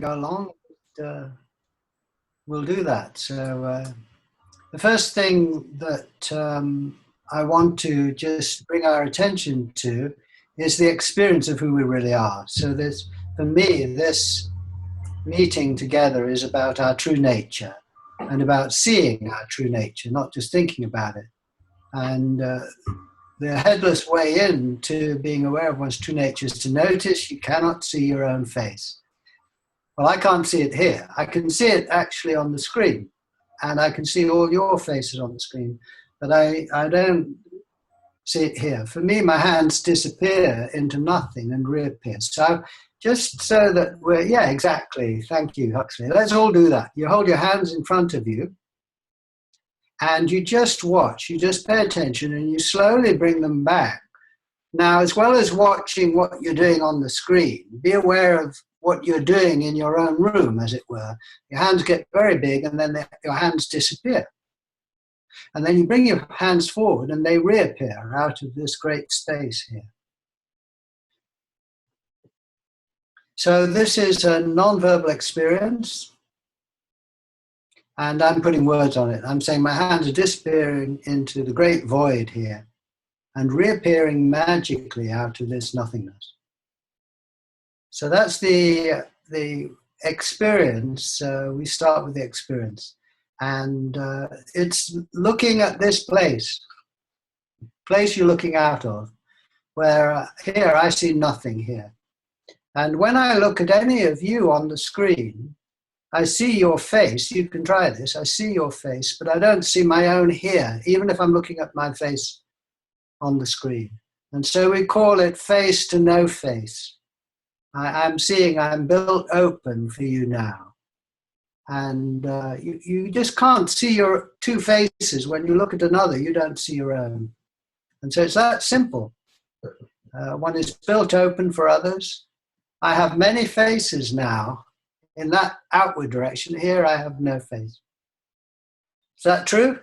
go along, we'll do that. So the first thing that I want to just bring our attention to is the experience of who we really are. So this, for me, this meeting together is about our true nature and about seeing our true nature, not just thinking about it. And the headless way into being aware of one's true nature is to notice you cannot see your own face. Well, I can't see it here. I can see it actually on the screen, and I can see all your faces on the screen, but I don't see it here. For me, my hands disappear into nothing and reappear. So just so that we're, yeah, exactly. Thank you, Huxley. Let's all do that. You hold your hands in front of you, and you just watch. You just pay attention, and you slowly bring them back. Now, as well as watching what you're doing on the screen, be aware of what you're doing in your own room, as it were. Your hands get very big, and then your hands disappear. And then you bring your hands forward, and they reappear out of this great space here. So this is a non-verbal experience, and I'm putting words on it. I'm saying my hands are disappearing into the great void here and reappearing magically out of this nothingness. So that's the experience. We start with the experience. And it's looking at this place you're looking out of, where here I see nothing here. And when I look at any of you on the screen, I see your face. You can try this. I see your face, but I don't see my own here, even if I'm looking at my face on the screen. And so we call it face to no face. I'm seeing I'm built open for you now. And you just can't see your two faces. When you look at another, you don't see your own. And so it's that simple. One is built open for others. I have many faces now in that outward direction. Here I have no face. Is that true?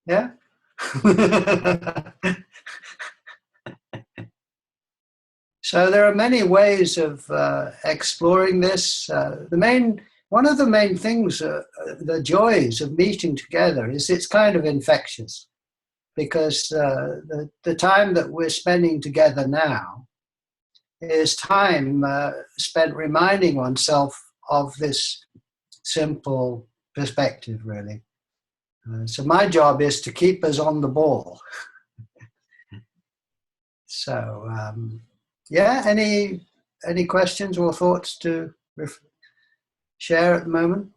Yeah? So there are many ways of exploring this. One of the main things, the joys of meeting together, is it's kind of infectious, because the time that we're spending together now is time spent reminding oneself of this simple perspective, really. So my job is to keep us on the ball. So, yeah, any questions or thoughts to share at the moment?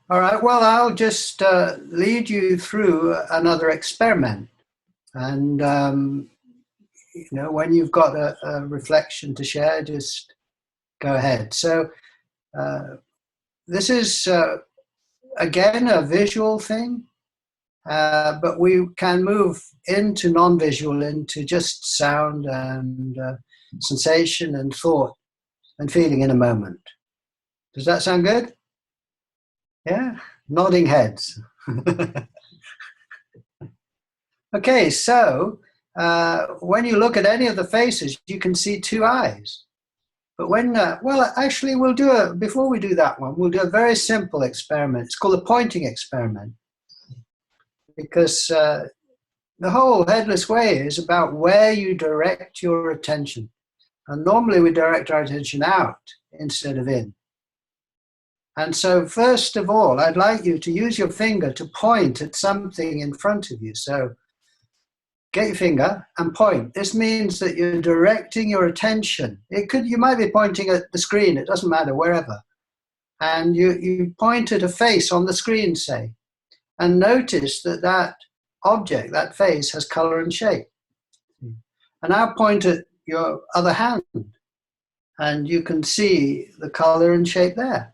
All right, well, I'll just lead you through another experiment. And, you know, when you've got a reflection to share, just go ahead. So this is, again, a visual thing, but we can move into non-visual, into just sound and sensation and thought and feeling in a moment. Does that sound good? Yeah, nodding heads. Okay, so when you look at any of the faces, you can see two eyes. But when, well, actually, before we do that one, we'll do a very simple experiment. It's called a pointing experiment, because the whole Headless Way is about where you direct your attention. And normally we direct our attention out instead of in. And so first of all, I'd like you to use your finger to point at something in front of you. So get your finger and point. This means that you're directing your attention. You might be pointing at the screen, it doesn't matter, wherever. And you point at a face on the screen, say, and notice that object, that face, has color and shape. And now point at your other hand, and you can see the color and shape there.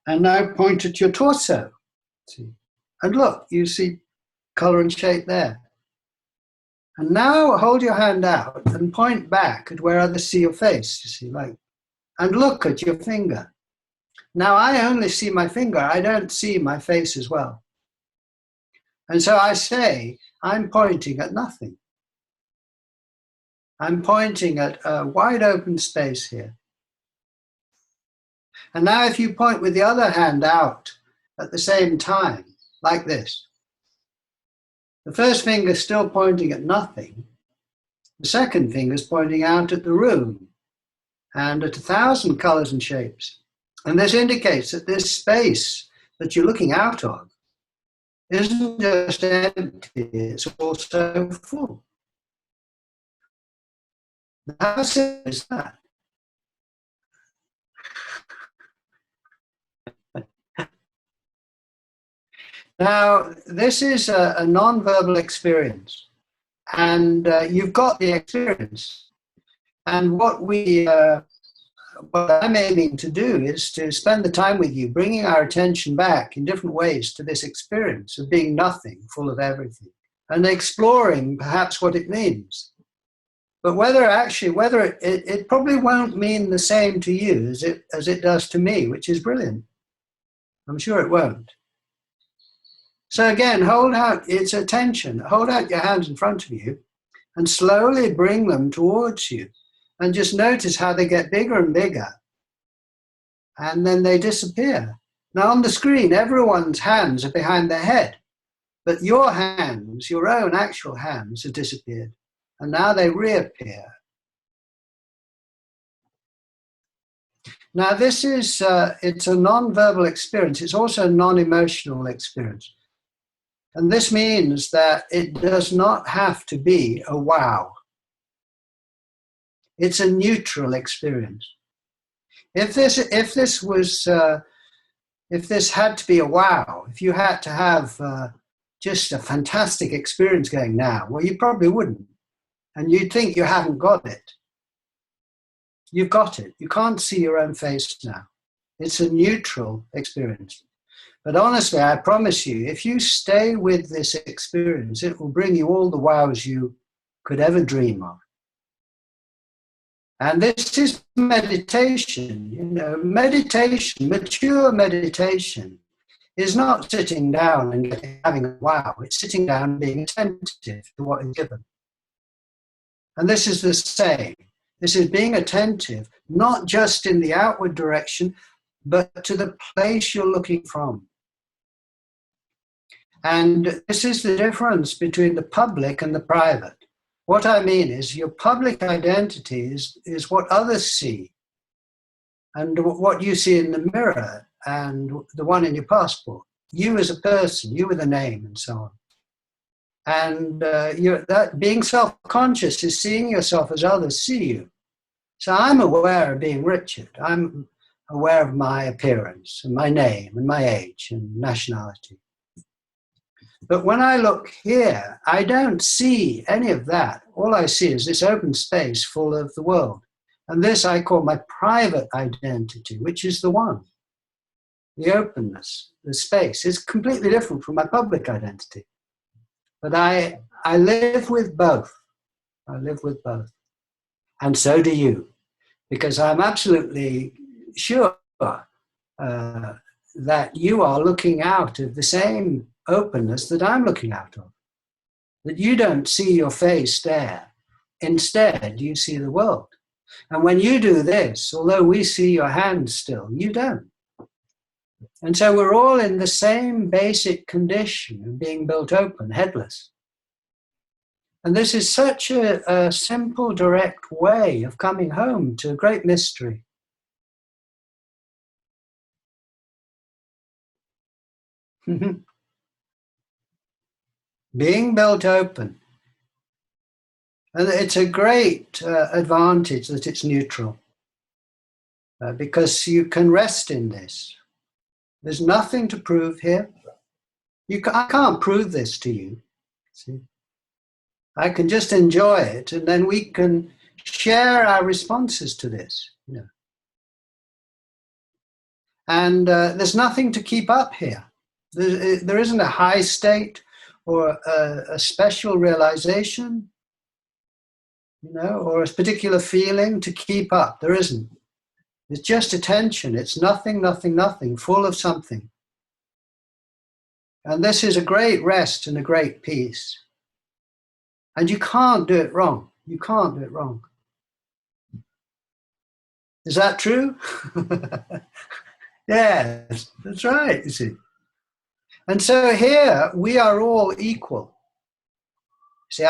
And now point at your torso. See? And look, you see color and shape there. And now hold your hand out and point back at where others see your face, you see, like, and look at your finger. Now I only see my finger, I don't see my face as well. And so I say, I'm pointing at nothing. I'm pointing at a wide open space here. And now if you point with the other hand out at the same time, like this, the first finger is still pointing at nothing. The second finger is pointing out at the room and at 1,000 colors and shapes. And this indicates that this space that you're looking out of isn't just empty, it's also full. How simple is that? Now, this is a non-verbal experience, and you've got the experience. And what I'm aiming to do is to spend the time with you, bringing our attention back in different ways to this experience of being nothing, full of everything, and exploring perhaps what it means. But whether it probably won't mean the same to you as it does to me, which is brilliant. I'm sure it won't. So again, hold out its attention. Hold out your hands in front of you and slowly bring them towards you. And just notice how they get bigger and bigger. And then they disappear. Now on the screen, everyone's hands are behind their head. But your hands, your own actual hands, have disappeared. And now they reappear. Now this is, it's a non-verbal experience. It's also a non-emotional experience. And this means that it does not have to be a wow. It's a neutral experience. If this had to be a wow, if you had to have just a fantastic experience going now, well, you probably wouldn't. And you'd think you haven't got it. You've got it. You can't see your own face now. It's a neutral experience. But honestly, I promise you, if you stay with this experience, it will bring you all the wows you could ever dream of. And this is meditation. You know, meditation, mature meditation, is not sitting down and having a wow. It's sitting down and being attentive to what is given. And this is the same. This is being attentive, not just in the outward direction, but to the place you're looking from. And this is the difference between the public and the private. What I mean is your public identity is what others see and what you see in the mirror and the one in your passport. You as a person, you with a name and so on. And that being self-conscious is seeing yourself as others see you. So I'm aware of being Richard. I'm aware of my appearance and my name and my age and nationality. But when I look here, I don't see any of that. All I see is this open space full of the world. And this I call my private identity, which is the one. The openness, the space is completely different from my public identity. But I live with both. I live with both. And so do you. Because I'm absolutely sure that you are looking out of the same openness that I'm looking out of. That you don't see your face there. Instead, you see the world. And when you do this, although we see your hands still, you don't. And so we're all in the same basic condition of being built open, headless. And this is such a simple, direct way of coming home to a great mystery. Being built open. And it's a great advantage that it's neutral, because you can rest in this. There's nothing to prove here. I can't prove this to you. See? I can just enjoy it, and then we can share our responses to this. You know. And there's nothing to keep up here. There isn't a high state or a special realization, you know, or a particular feeling to keep up. There isn't. It's just attention. It's nothing, nothing, nothing, full of something. And this is a great rest and a great peace. And you can't do it wrong. You can't do it wrong. Is that true? Yes, that's right, you see. And so here we are all equal. See,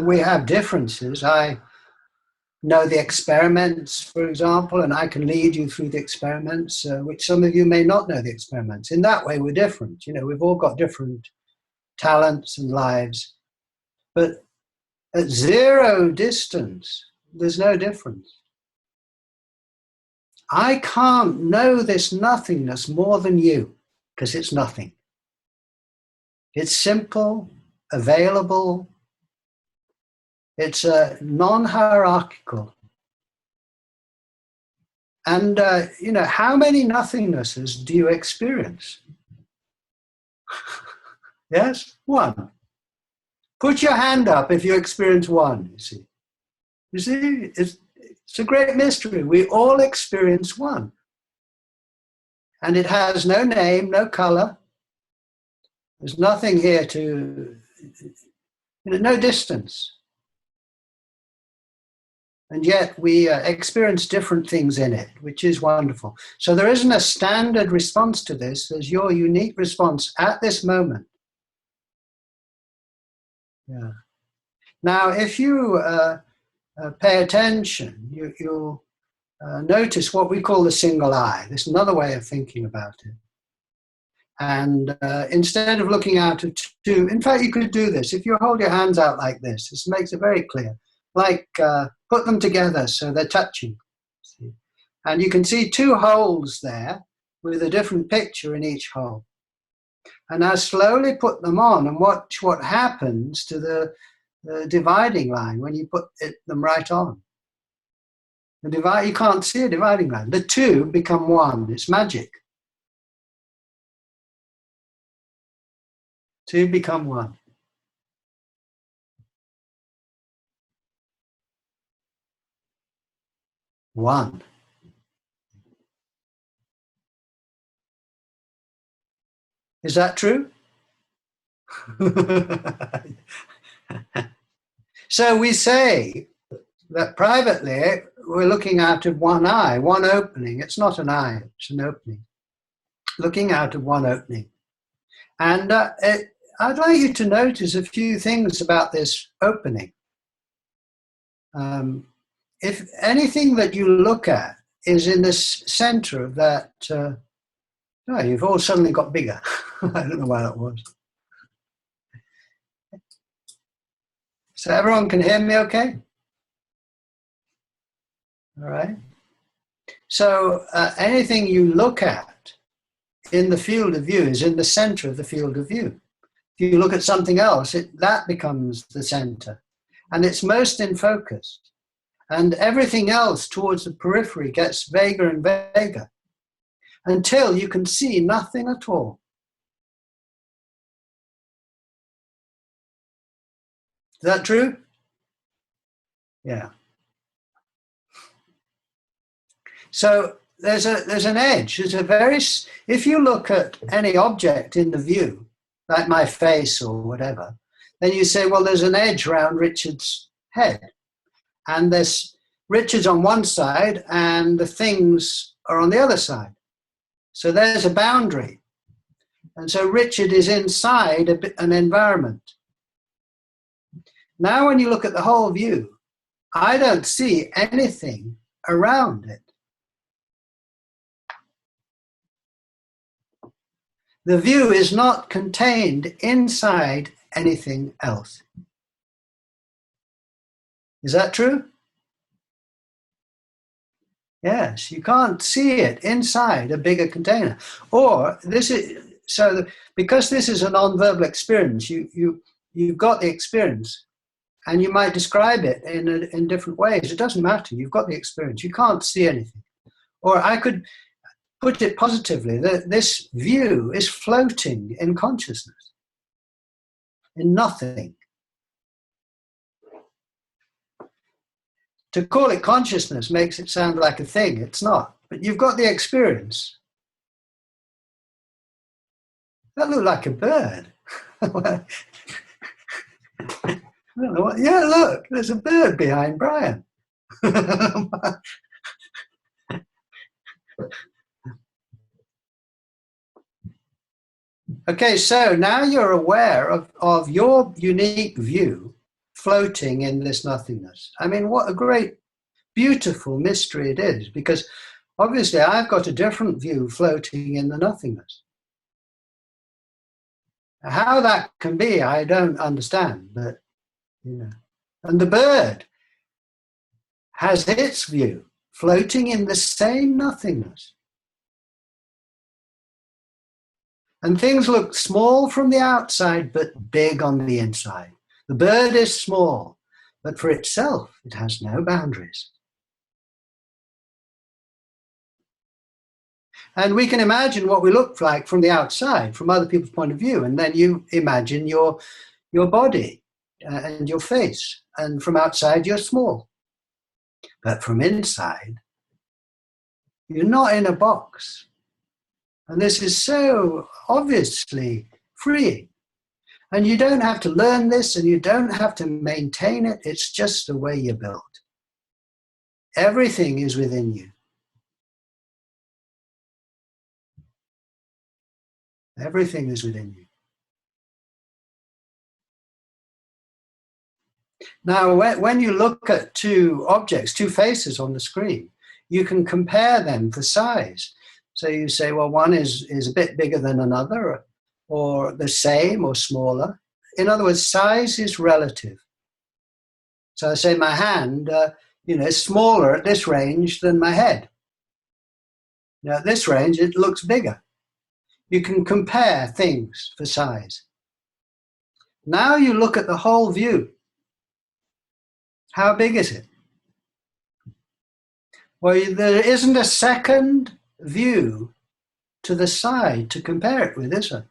we have differences. I know the experiments, for example, and I can lead you through the experiments, which some of you may not know the experiments. In that way, we're different. We've all got different talents and lives. But at zero distance, there's no difference. I can't know this nothingness more than you, because it's nothing. It's simple, available. It's non-hierarchical. And, how many nothingnesses do you experience? Yes? One. Put your hand up if you experience one, you see. You see, it's a great mystery. We all experience one. And it has no name, no color. There's nothing here no distance. And yet we experience different things in it, which is wonderful. So there isn't a standard response to this. There's your unique response at this moment. Yeah. Now, if you pay attention, you'll notice what we call the single eye. There's another way of thinking about it. And instead of looking out at two, in fact, you could do this. If you hold your hands out like this makes it very clear. Like put them together so they're touching. See? And you can see two holes there with a different picture in each hole. And now slowly put them on and watch what happens to the dividing line when you put them right on. You can't see a dividing line. The two become one. It's magic. Two become one. One. Is that true? So we say that privately we're looking out of one eye, one opening. It's not an eye, it's an opening. Looking out of one opening. And I'd like you to notice a few things about this opening. If anything that you look at is in the center of that, you've all suddenly got bigger. I don't know why that was. So everyone can hear me okay? All right. So anything you look at in the field of view is in the center of the field of view. If you look at something else, that becomes the center. And it's most in focus. And everything else towards the periphery gets vaguer and vaguer until you can see nothing at all. Is that true? Yeah. So there's an edge. If you look at any object in the view, like my face or whatever, then you say, well, there's an edge around Richard's head. And there's Richard's on one side and the things are on the other side. So there's a boundary. And so Richard is inside an environment. Now when you look at the whole view, I don't see anything around it. The view is not contained inside anything else. Is that true? Yes, you can't see it inside a bigger container. Or because this is a non-verbal experience, you've got the experience, and you might describe it in different ways. It doesn't matter. You've got the experience. You can't see anything. Or I could put it positively, that this view is floating in consciousness, in nothing. To call it consciousness makes it sound like a thing. It's not. But you've got the experience. That looked like a bird. I don't know what, yeah, look, there's a bird behind Brian. Okay, so now you're aware of your unique view floating in this nothingness. I mean, what a great, beautiful mystery it is, because obviously I've got a different view floating in the nothingness. How that can be, I don't understand, but, you know. And the bird has its view floating in the same nothingness. And things look small from the outside, but big on the inside. The bird is small, but for itself, it has no boundaries. And we can imagine what we look like from the outside, from other people's point of view. And then you imagine your body and your face. And from outside, you're small. But from inside, you're not in a box. And this is so obviously freeing. And you don't have to learn this and you don't have to maintain it. It's just the way you're built. Everything is within you. Everything is within you. Now, when you look at two objects, two faces on the screen, you can compare them for size. So you say, well, one is a bit bigger than another, or the same or smaller. In other words, size is relative. So I say my hand, is smaller at this range than my head. Now at this range, it looks bigger. You can compare things for size. Now you look at the whole view. How big is it? Well, there isn't a second view to the side to compare it with, is there?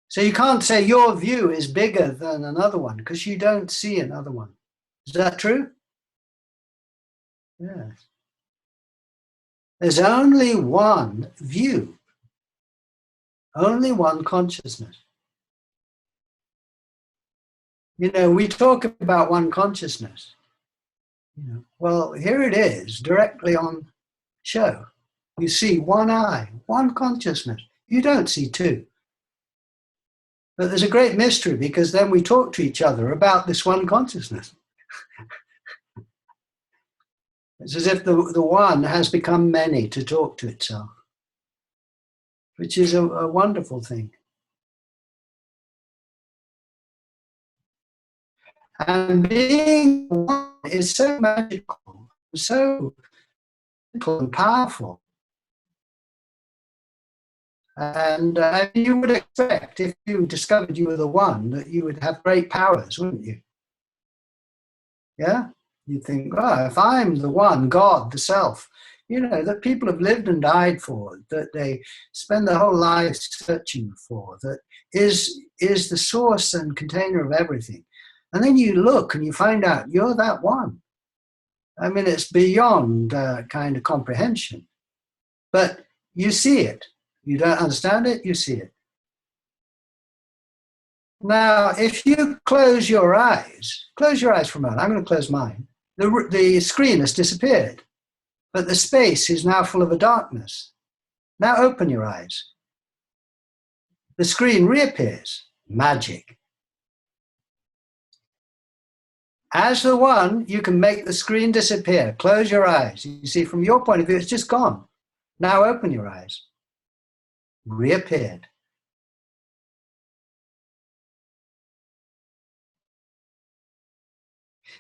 So you can't say your view is bigger than another one because you don't see another one. Is that true? Yes. There's only one view, only one consciousness. You know, we talk about one consciousness. Well, here it is, directly on show. You see one eye, one consciousness. You don't see two. But there's a great mystery because then we talk to each other about this one consciousness. It's as if the one has become many to talk to itself, which is a wonderful thing. And being one is so magical, so simple and powerful. And you would expect, if you discovered you were the one, that you would have great powers, wouldn't you? Yeah? You'd think, oh, if I'm the one, God, the self, that people have lived and died for, that they spend their whole lives searching for, that is the source and container of everything. And then you look and you find out you're that one. I mean, it's beyond kind of comprehension. But you see it. You don't understand it, you see it. Now, if you close your eyes for a moment. I'm going to close mine. The screen has disappeared, but the space is now full of a darkness. Now open your eyes. The screen reappears. Magic. As the one, you can make the screen disappear. Close your eyes. You see, from your point of view, it's just gone. Now open your eyes. Reappeared.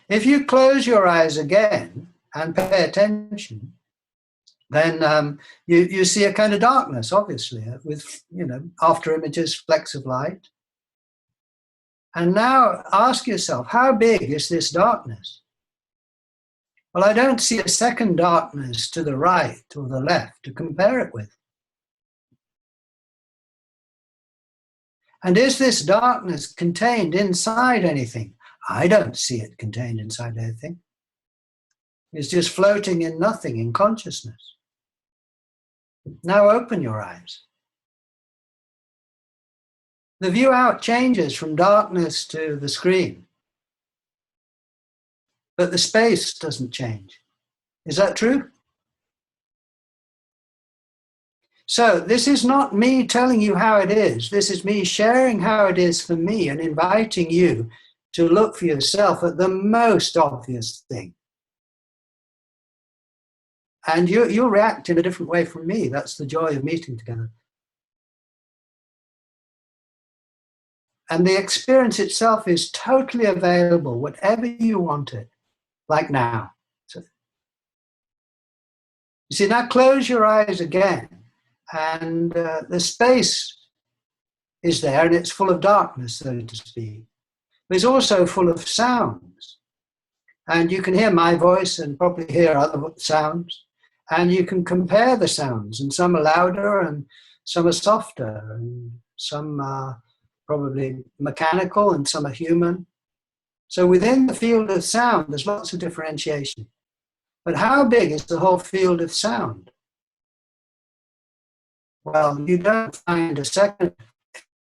If you close your eyes again and pay attention, then you see a kind of darkness, obviously, with, after images, flecks of light. And now ask yourself, how big is this darkness? Well, I don't see a second darkness to the right or the left to compare it with. And is this darkness contained inside anything? I don't see it contained inside anything. It's just floating in nothing, in consciousness. Now open your eyes. The view out changes from darkness to the screen, but the space doesn't change. Is that true? So this is not me telling you how it is. This is me sharing how it is for me and inviting you to look for yourself at the most obvious thing. And you'll react in a different way from me. That's the joy of meeting together. And the experience itself is totally available, whatever you want it, like now. So, you see, now close your eyes again, and the space is there, and it's full of darkness, so to speak. But it's also full of sounds. And you can hear my voice and probably hear other sounds. And you can compare the sounds, and some are louder and some are softer, and some are probably mechanical and some are human. So within the field of sound, there's lots of differentiation. But how big is the whole field of sound? Well, you don't find a second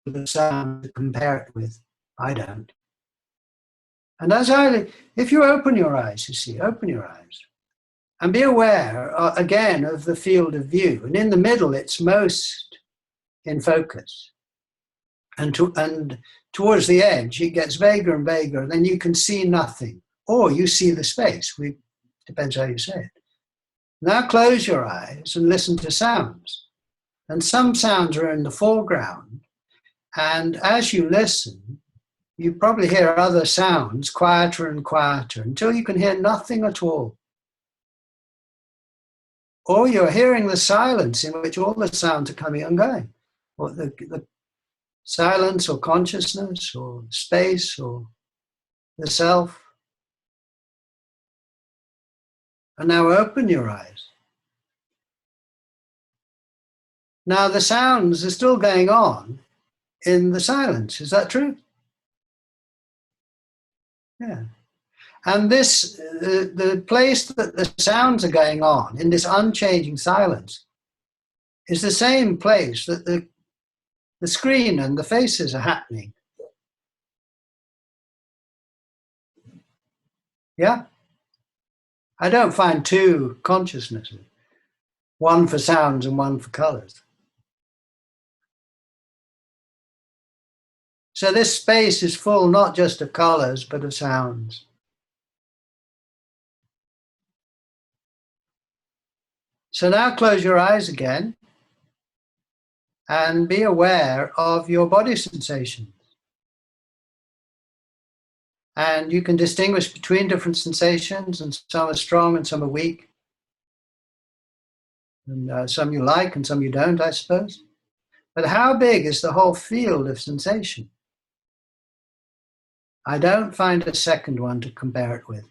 field of sound to compare it with. I don't. And if you open your eyes, you see, open your eyes, and be aware, again, of the field of view. And in the middle, it's most in focus. And towards the edge, it gets vaguer and vaguer, and then you can see nothing. Or you see the space. Depends how you say it. Now close your eyes and listen to sounds. And some sounds are in the foreground. And as you listen, you probably hear other sounds, quieter and quieter, until you can hear nothing at all. Or you're hearing the silence in which all the sounds are coming and going. Or the silence or consciousness or space or the self. And now open your eyes. Now the sounds are still going on in the silence. Is that true? Yeah. And the place that the sounds are going on in this unchanging silence is the same place that the screen and the faces are happening. Yeah? I don't find two consciousnesses, one for sounds and one for colors. So this space is full not just of colors, but of sounds. So now close your eyes again and be aware of your body sensations. And you can distinguish between different sensations, and some are strong and some are weak. And some you like and some you don't, I suppose. But how big is the whole field of sensation? I don't find a second one to compare it with.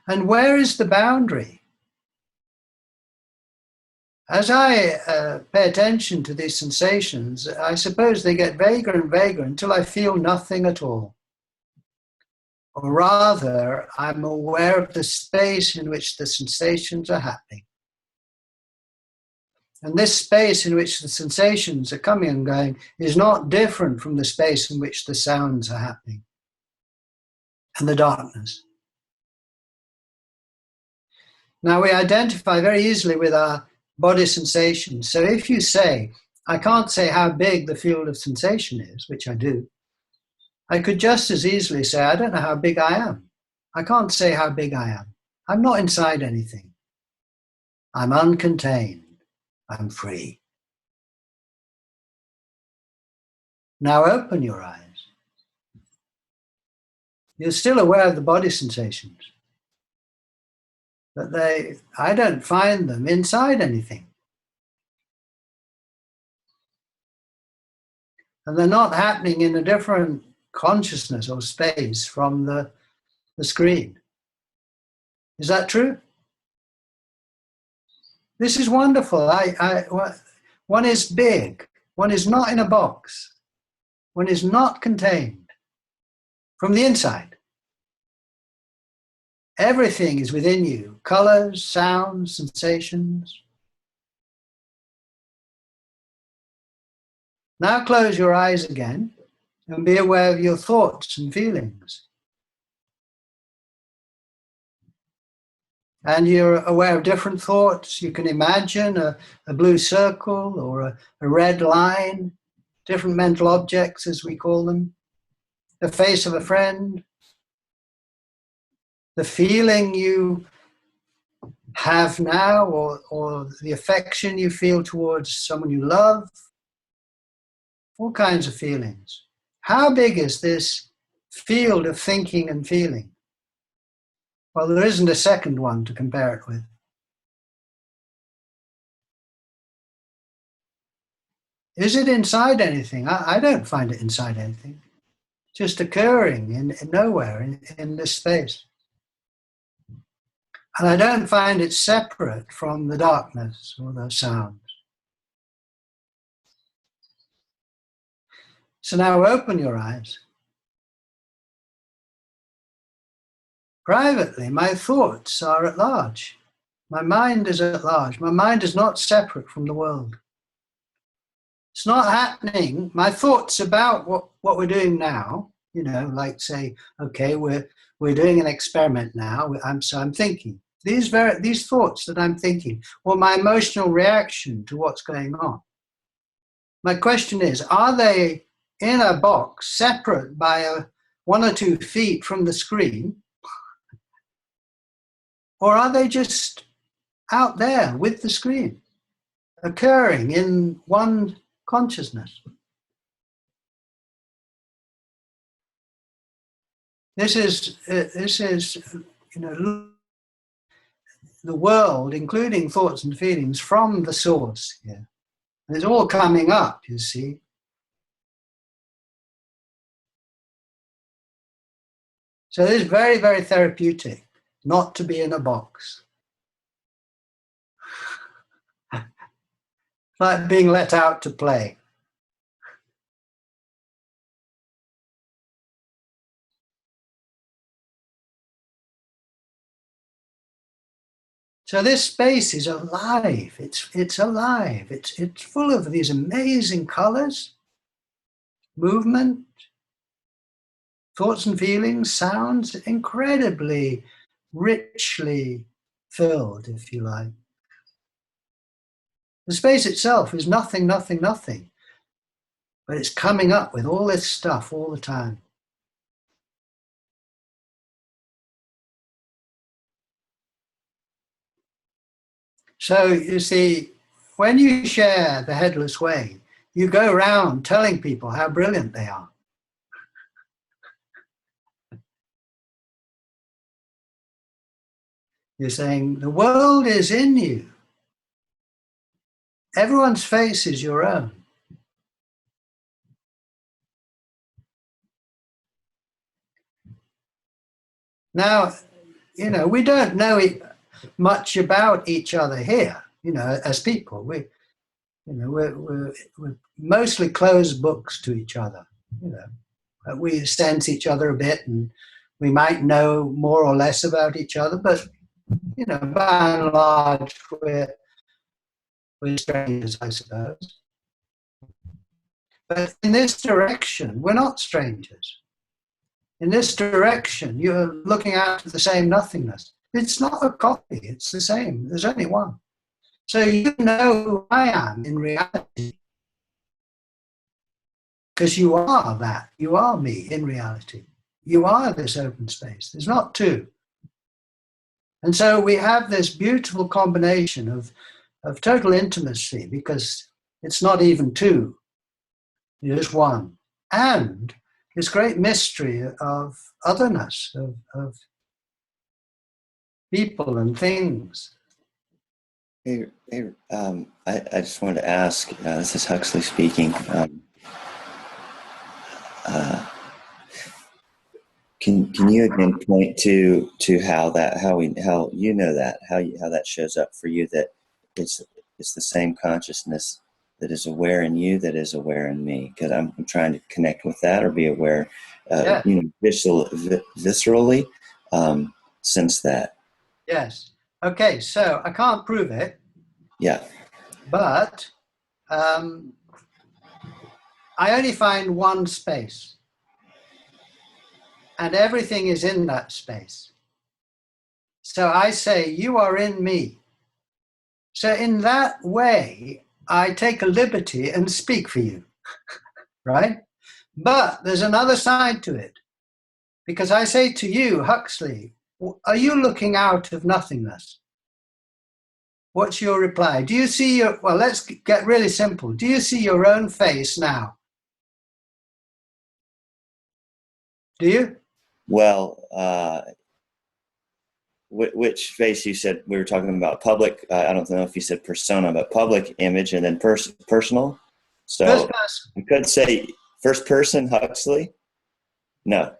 And where is the boundary? As I pay attention to these sensations, I suppose they get vaguer and vaguer until I feel nothing at all. Or rather, I'm aware of the space in which the sensations are happening. And this space in which the sensations are coming and going is not different from the space in which the sounds are happening and the darkness. Now we identify very easily with our body sensations. So if you say, I can't say how big the field of sensation is, which I do, I could just as easily say, I don't know how big I am. I can't say how big I am. I'm not inside anything. I'm uncontained. I'm free. Now open your eyes. You're still aware of the body sensations, but I don't find them inside anything. And they're not happening in a different consciousness or space from the screen. Is that true? This is wonderful. One is big. One is not in a box. One is not contained from the inside. Everything is within you. Colors, sounds, sensations. Now close your eyes again and be aware of your thoughts and feelings. And you're aware of different thoughts. You can imagine a blue circle or a red line, different mental objects as we call them, the face of a friend, the feeling you have now, or the affection you feel towards someone you love, all kinds of feelings. How big is this field of thinking and feeling? Well, there isn't a second one to compare it with. Is it inside anything? I don't find it inside anything. Just occurring in nowhere in this space. And I don't find it separate from the darkness or the sounds. So now open your eyes. Privately, my thoughts are at large. My mind is at large. My mind is not separate from the world. It's not happening. My thoughts about what we're doing now, you know, like say, okay, we're doing an experiment now. So I'm thinking. These thoughts that I'm thinking, or my emotional reaction to what's going on. My question is, are they in a box separate by 1 or 2 feet from the screen? Or are they just out there with the screen, occurring in one consciousness? This is, you know, the world, including thoughts and feelings, from the source here. And it's all coming up, you see. So it is very, very therapeutic not to be in a box. Like being let out to play. So this space is alive. It's alive. It's full of these amazing colors, movement, thoughts and feelings, sounds, incredibly richly filled, if you like. The space itself is nothing, nothing, nothing. But it's coming up with all this stuff all the time. So you see, when you share the Headless Way, you go around telling people how brilliant they are. You're saying, the world is in you. Everyone's face is your own. Now, you know, we don't know much about each other here, you know, as people. We're mostly closed books to each other, you know. We sense each other a bit, and we might know more or less about each other, but, you know, by and large, we're strangers, I suppose. But in this direction, we're not strangers. In this direction, you're looking out at the same nothingness. It's not a copy, it's the same. There's only one. So you know who I am in reality. Because you are that. You are me in reality. You are this open space. There's not two. And so we have this beautiful combination of total intimacy, because it's not even two. It is one. And this great mystery of otherness, of people and things. Hey, I just wanted to ask, this is Huxley speaking. Can you again point to how you know that, how that shows up for you, that it's the same consciousness that is aware in you that is aware in me? Because I'm trying to connect with that, or be aware, Yeah. you know, viscerally, sense that. Yes. Okay, so I can't prove it. Yeah. But I only find one space, and everything is in that space. So I say, you are in me. So in that way, I take a liberty and speak for you, right? But there's another side to it, because I say to you, Huxley, are you looking out of nothingness? What's your reply? Do you see your, well, let's get really simple. Do you see your own face now? Do you? Well, which face you said we were talking about? Public, I don't know if you said persona, but public image and then personal. So First person. you could say first person Huxley. No.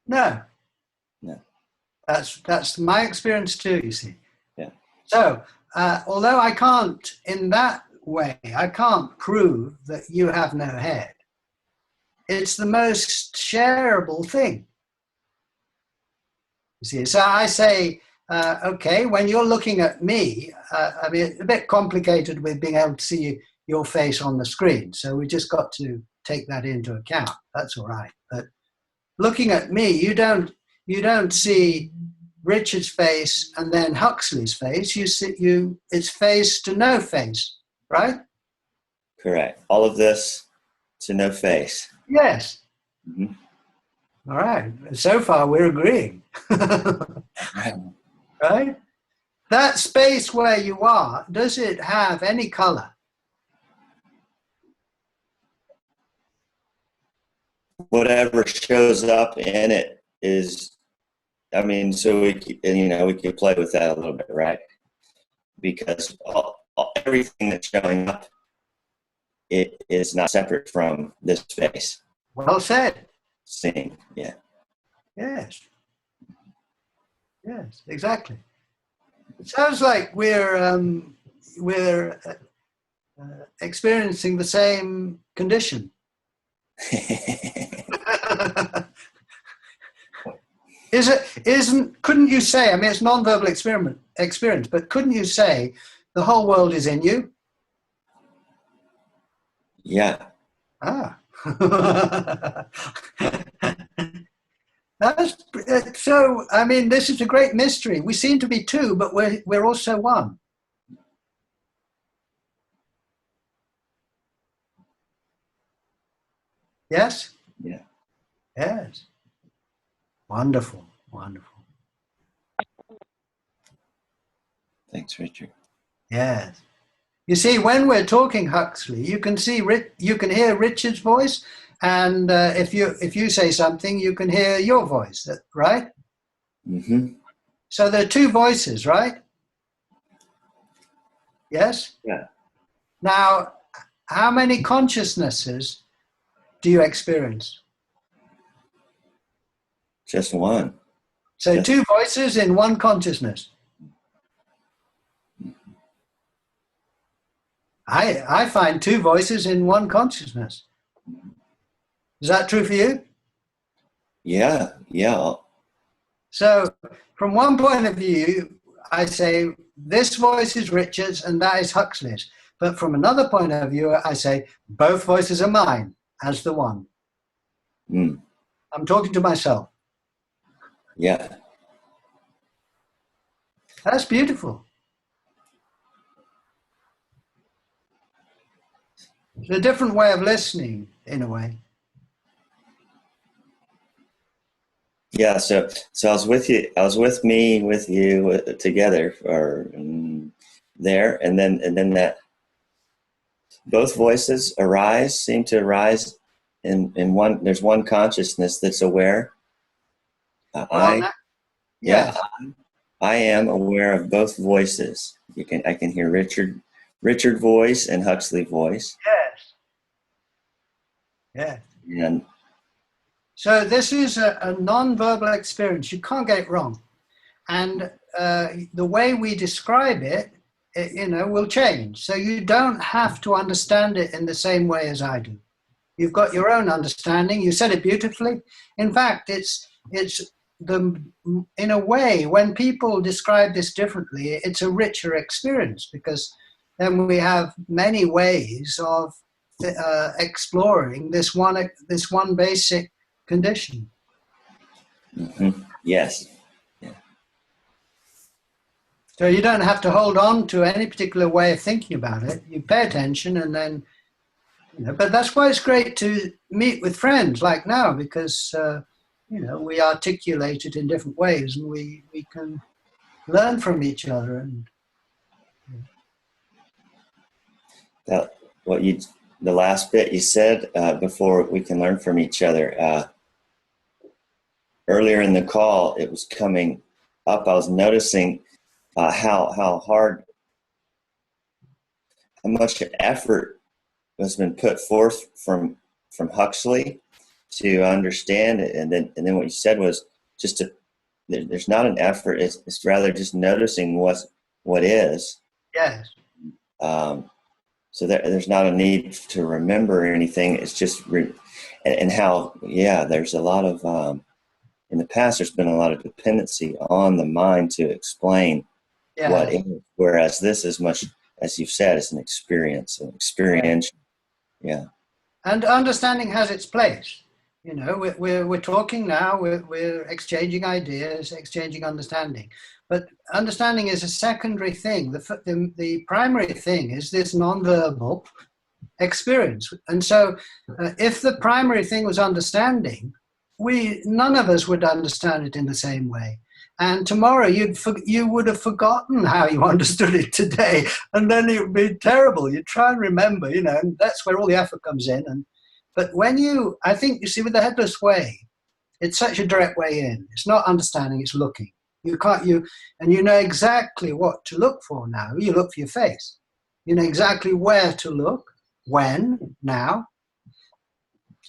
No. No. That's my experience too, you see. Yeah. So, although I can't, in that way, I can't prove that you have no head, it's the most shareable thing. You see, so I say, okay, when you're looking at me, I mean, it's a bit complicated with being able to see your face on the screen. So we just got to take that into account. That's all right. But looking at me, you don't see Richard's face and then Huxley's face. You see, it's face to no face, right? Correct. All of this to no face. Yes. Mm-hmm. All right. So far, we're agreeing. Right? That space where you are, does it have any color? Whatever shows up in it is, I mean, so we can play with that a little bit, right? Because everything that's showing up, it is not separate from this space. Well said. Seeing, yeah. Yes. Yes, exactly. It sounds like we're experiencing the same condition. Couldn't you say, I mean, it's non-verbal experience, but couldn't you say the whole world is in you? Yeah. Ah. So, I mean, this is a great mystery. We seem to be two, but we're also one. Yes? Yeah. Yes. Wonderful, wonderful. Thanks, Richard. Yes. You see, when we're talking, Huxley, you can hear Richard's voice, and if you say something, you can hear your voice, right? Mm-hmm. So there are two voices, right? Yes? Yeah. Now, how many consciousnesses do you experience? Just one. So two voices in one consciousness. I find two voices in one consciousness. Is that true for you? Yeah, yeah. So from one point of view, I say this voice is Richard's and that is Huxley's. But from another point of view, I say both voices are mine as the one. Mm. I'm talking to myself. Yeah. That's beautiful. It's a different way of listening, in a way. Yeah, so I was with you. I was with you together, there, and then that both voices seem to arise in one. There's one consciousness that's aware. I am aware of both voices. I can hear Richard voice and Huxley voice. Yes. Yeah. And so this is a non-verbal experience. You can't get it wrong. And the way we describe it, will change. So you don't have to understand it in the same way as I do. You've got your own understanding. You said it beautifully. In fact, in a way, when people describe this differently, it's a richer experience because then we have many ways of exploring this one basic condition. Mm-hmm. Yes. Yeah. So you don't have to hold on to any particular way of thinking about it. You pay attention, and then, but that's why it's great to meet with friends like now, because, we articulate it in different ways, and we can learn from each other. And That, the last bit you said, before we can learn from each other, earlier in the call, it was coming up. I was noticing how much effort has been put forth from Huxley to understand it, and then what you said was just there's not an effort. It's rather just noticing what is. yes. So there's not a need to remember anything. It's just and how there's a lot of in the past there's been a lot of dependency on the mind to explain what is, whereas this is much, as you've said, is an experience, Yeah. And understanding has its place. We're talking now, we're exchanging ideas, exchanging understanding. But understanding is a secondary thing. The primary thing is this non-verbal experience. And so if the primary thing was understanding, none of us would understand it in the same way. And tomorrow you would have forgotten how you understood it today, and then it would be terrible. You try and remember, and that's where all the effort comes in. But I think, you see, with the Headless Way, it's such a direct way in. It's not understanding, it's looking. And you know exactly what to look for now. You look for your face. You know exactly where to look, when, now.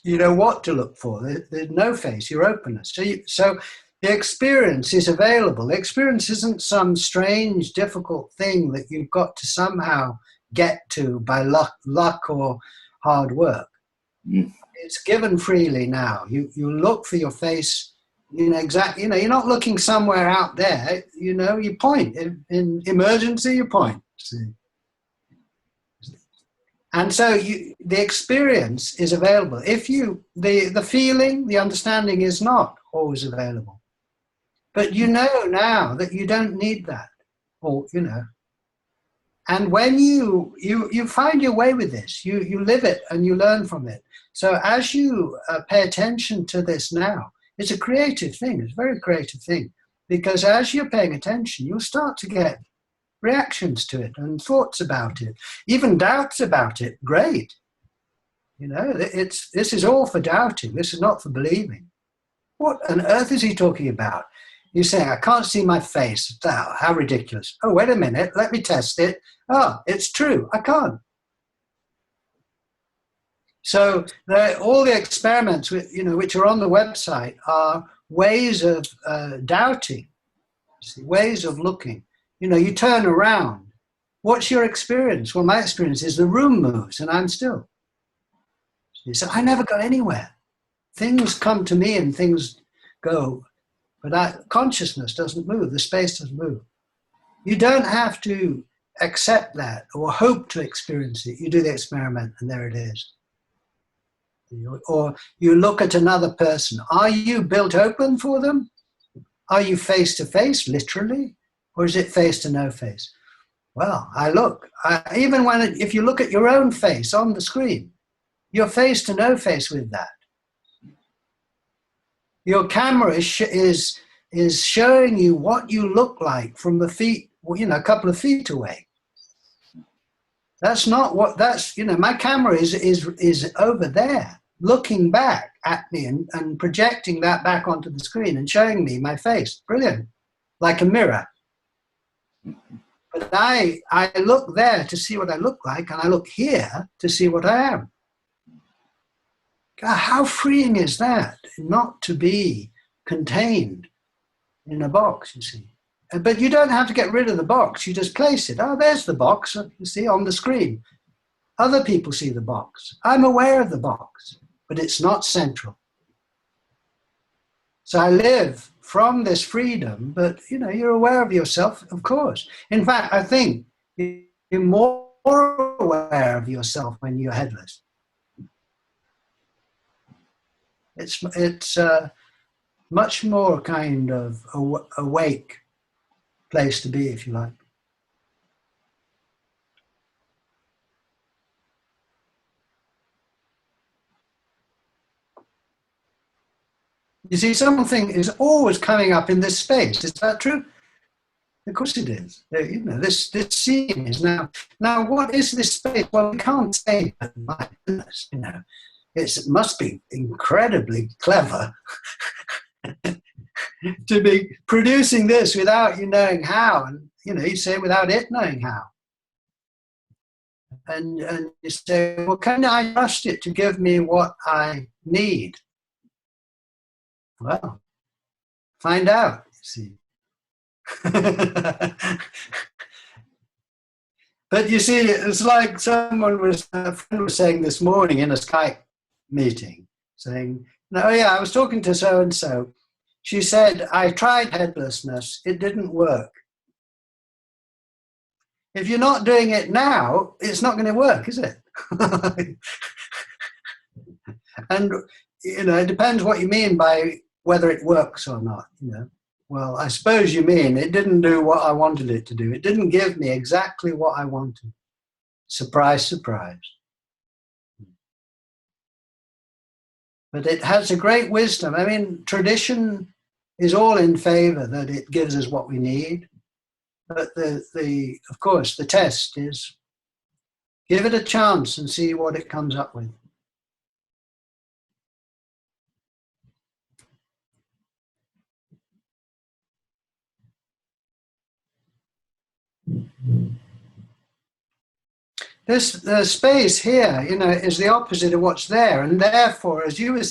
You know what to look for. There's no face, your openness. So the experience is available. The experience isn't some strange, difficult thing that you've got to somehow get to by luck or hard work. Mm. It's given freely now. You look for your face, exactly. You're not looking somewhere out there. You point. In emergency, you point. See? And so the experience is available. If the feeling, the understanding is not always available. But now that you don't need that. And when you find your way with this, you live it and you learn from it. So as you pay attention to this now, it's a creative thing. It's a very creative thing. Because as you're paying attention, you'll start to get reactions to it and thoughts about it, even doubts about it. Great. This is all for doubting. This is not for believing. What on earth is he talking about? You're saying, I can't see my face. Oh, how ridiculous. Oh, wait a minute. Let me test it. Oh, it's true. I can't. So all the experiments, which are on the website, are ways of doubting, ways of looking. You turn around. What's your experience? Well, my experience is the room moves and I'm still. So I never go anywhere. Things come to me and things go, but consciousness doesn't move. The space doesn't move. You don't have to accept that or hope to experience it. You do the experiment and there it is. Or you look at another person. Are you built open for them? Are you face to face, literally? Or is it face to no face? Well, if you look at your own face on the screen, you're face to no face with that. Your camera is showing you what you look like from the feet, a couple of feet away. That's not my camera is over there, looking back at me and projecting that back onto the screen and showing me my face. Brilliant. Like a mirror. But I look there to see what I look like, and I look here to see what I am. God, how freeing is that? Not to be contained in a box, you see. But you don't have to get rid of the box. You just place it. Oh, there's the box, you see, on the screen. Other people see the box. I'm aware of the box, but it's not central. So I live from this freedom, but, you're aware of yourself, of course. In fact, I think you're more aware of yourself when you're headless. It's much more kind of awake place to be, if you like. You see, something is always coming up in this space. Is that true? Of course it is. You know, this scene is now. Now, what is this space? Well, we can't say, my goodness, you know, it must be incredibly clever to be producing this without you knowing how, and you know, you say without it knowing how. And you say, well, can I trust it to give me what I need? Well, find out, you see. But you see, it's like a friend was saying this morning in a Skype meeting, saying, no, yeah, I was talking to so-and-so. She said, I tried headlessness, it didn't work. If you're not doing it now, it's not going to work, is it? And, you know, it depends what you mean by whether it works or not, you know. Well, I suppose you mean it didn't do what I wanted it to do. It didn't give me exactly what I wanted. Surprise, surprise. But it has a great wisdom. I mean, tradition is all in favor that it gives us what we need. But of course, the test is give it a chance and see what it comes up with. This space here, you know, is the opposite of what's there. And therefore, as you were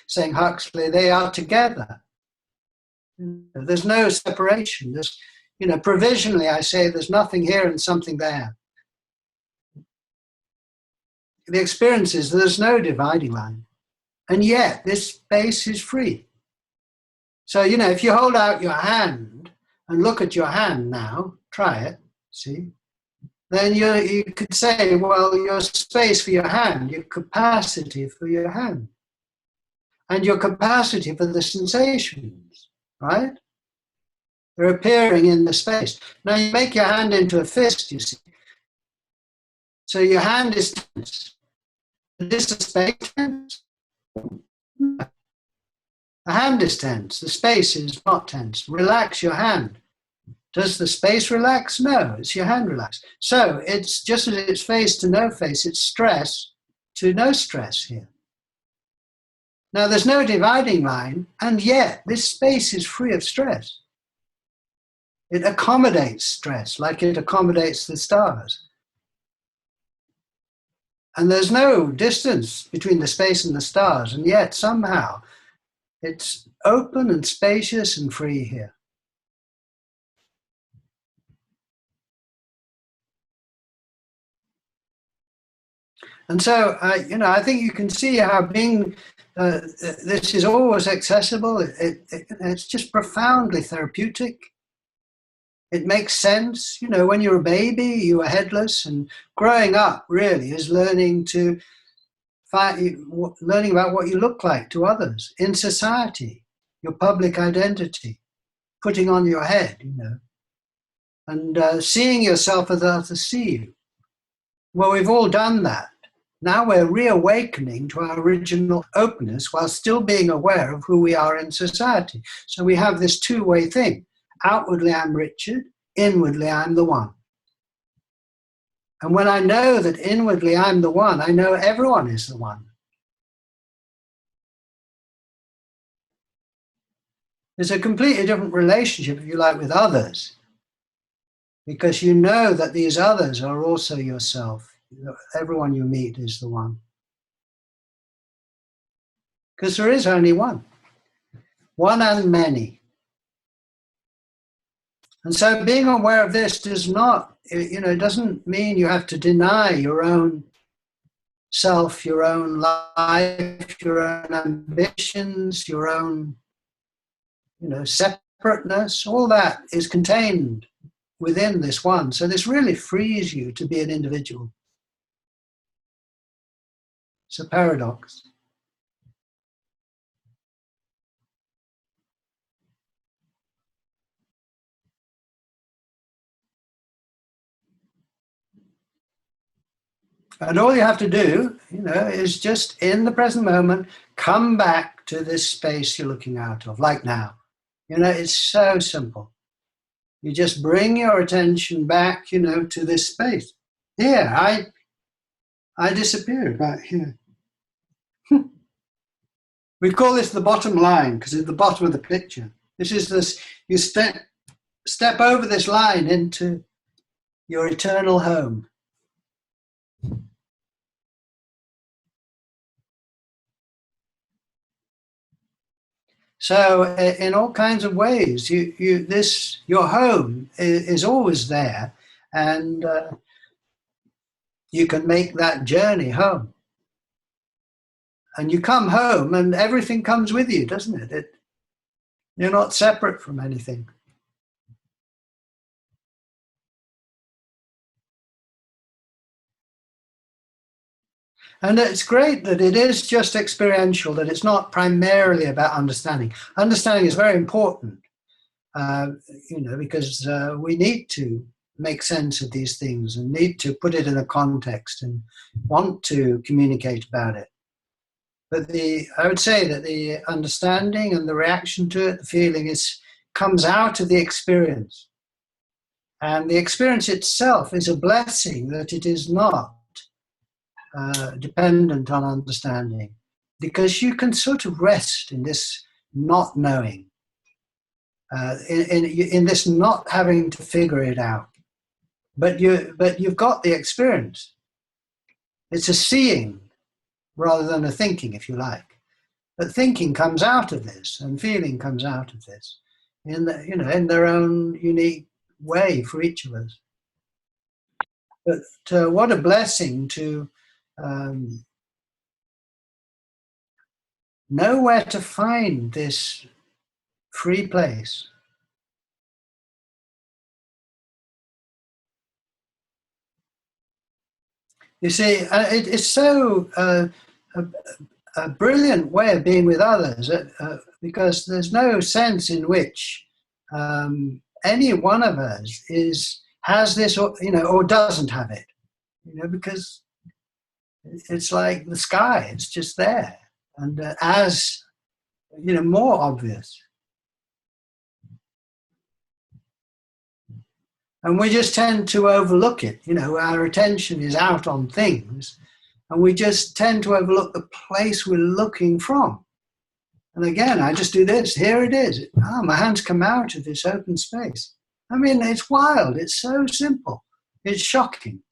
saying, Huxley, they are together. There's no separation. There's, you know, provisionally I say there's nothing here and something there. The experience is there's no dividing line. And yet this space is free. So, you know, if you hold out your hand and look at your hand now, try it, see? Then you could say, well, your space for your hand, your capacity for your hand, and your capacity for the sensations, right? They're appearing in the space. Now you make your hand into a fist, you see. So your hand is tense. Is the space tense? The hand is tense. The space is not tense. Relax your hand. Does the space relax? No, it's your hand relaxed. So it's just as it's face to no face, it's stress to no stress here. Now there's no dividing line, and yet this space is free of stress. It accommodates stress like it accommodates the stars. And there's no distance between the space and the stars, and yet somehow it's open and spacious and free here. And so, you know, I think you can see how being, this is always accessible. It's just profoundly therapeutic. It makes sense. You know, when you're a baby, you are headless, and growing up really is learning about what you look like to others in society, your public identity, putting on your head, you know, and seeing yourself as others see you. Well, we've all done that. Now we're reawakening to our original openness while still being aware of who we are in society. So we have this two-way thing. Outwardly, I'm Richard. Inwardly, I'm the one. And when I know that inwardly I'm the one, I know everyone is the one. There's a completely different relationship, if you like, with others, because you know that these others are also yourself. Everyone you meet is the one. Because there is only one. One and many. And so being aware of this does not, you know, it doesn't mean you have to deny your own self, your own life, your own ambitions, your own, you know, separateness. All that is contained within this one. So this really frees you to be an individual. It's a paradox. And all you have to do, is just in the present moment, come back to this space you're looking out of, like now. It's so simple. You just bring your attention back, to this space. Here, I disappeared right here. We call this the bottom line because it's the bottom of the picture. This is this, you step over this line into your eternal home. So in all kinds of ways, your home is always there, and you can make that journey home. And you come home and everything comes with you, doesn't it? You're not separate from anything. And it's great that it is just experiential, that it's not primarily about understanding. Understanding is very important, because we need to make sense of these things and need to put it in a context and want to communicate about it. But I would say that the understanding and the reaction to it, the feeling, comes out of the experience. And the experience itself is a blessing that it is not dependent on understanding, because you can sort of rest in this not knowing, in this not having to figure it out. But you've got the experience. It's a seeing rather than a thinking, if you like. But thinking comes out of this, and feeling comes out of this, in their own unique way for each of us. But what a blessing to know where to find this free place. You see, it's so a brilliant way of being with others, because there's no sense in which any one of us has this, or doesn't have it, because it's like the sky, it's just there, and as more obvious. And we just tend to overlook it. Our attention is out on things, and we just tend to overlook the place we're looking from. And again, I just do this. Here it is. My hands come out of this open space. I mean, it's wild. It's so simple. It's shocking.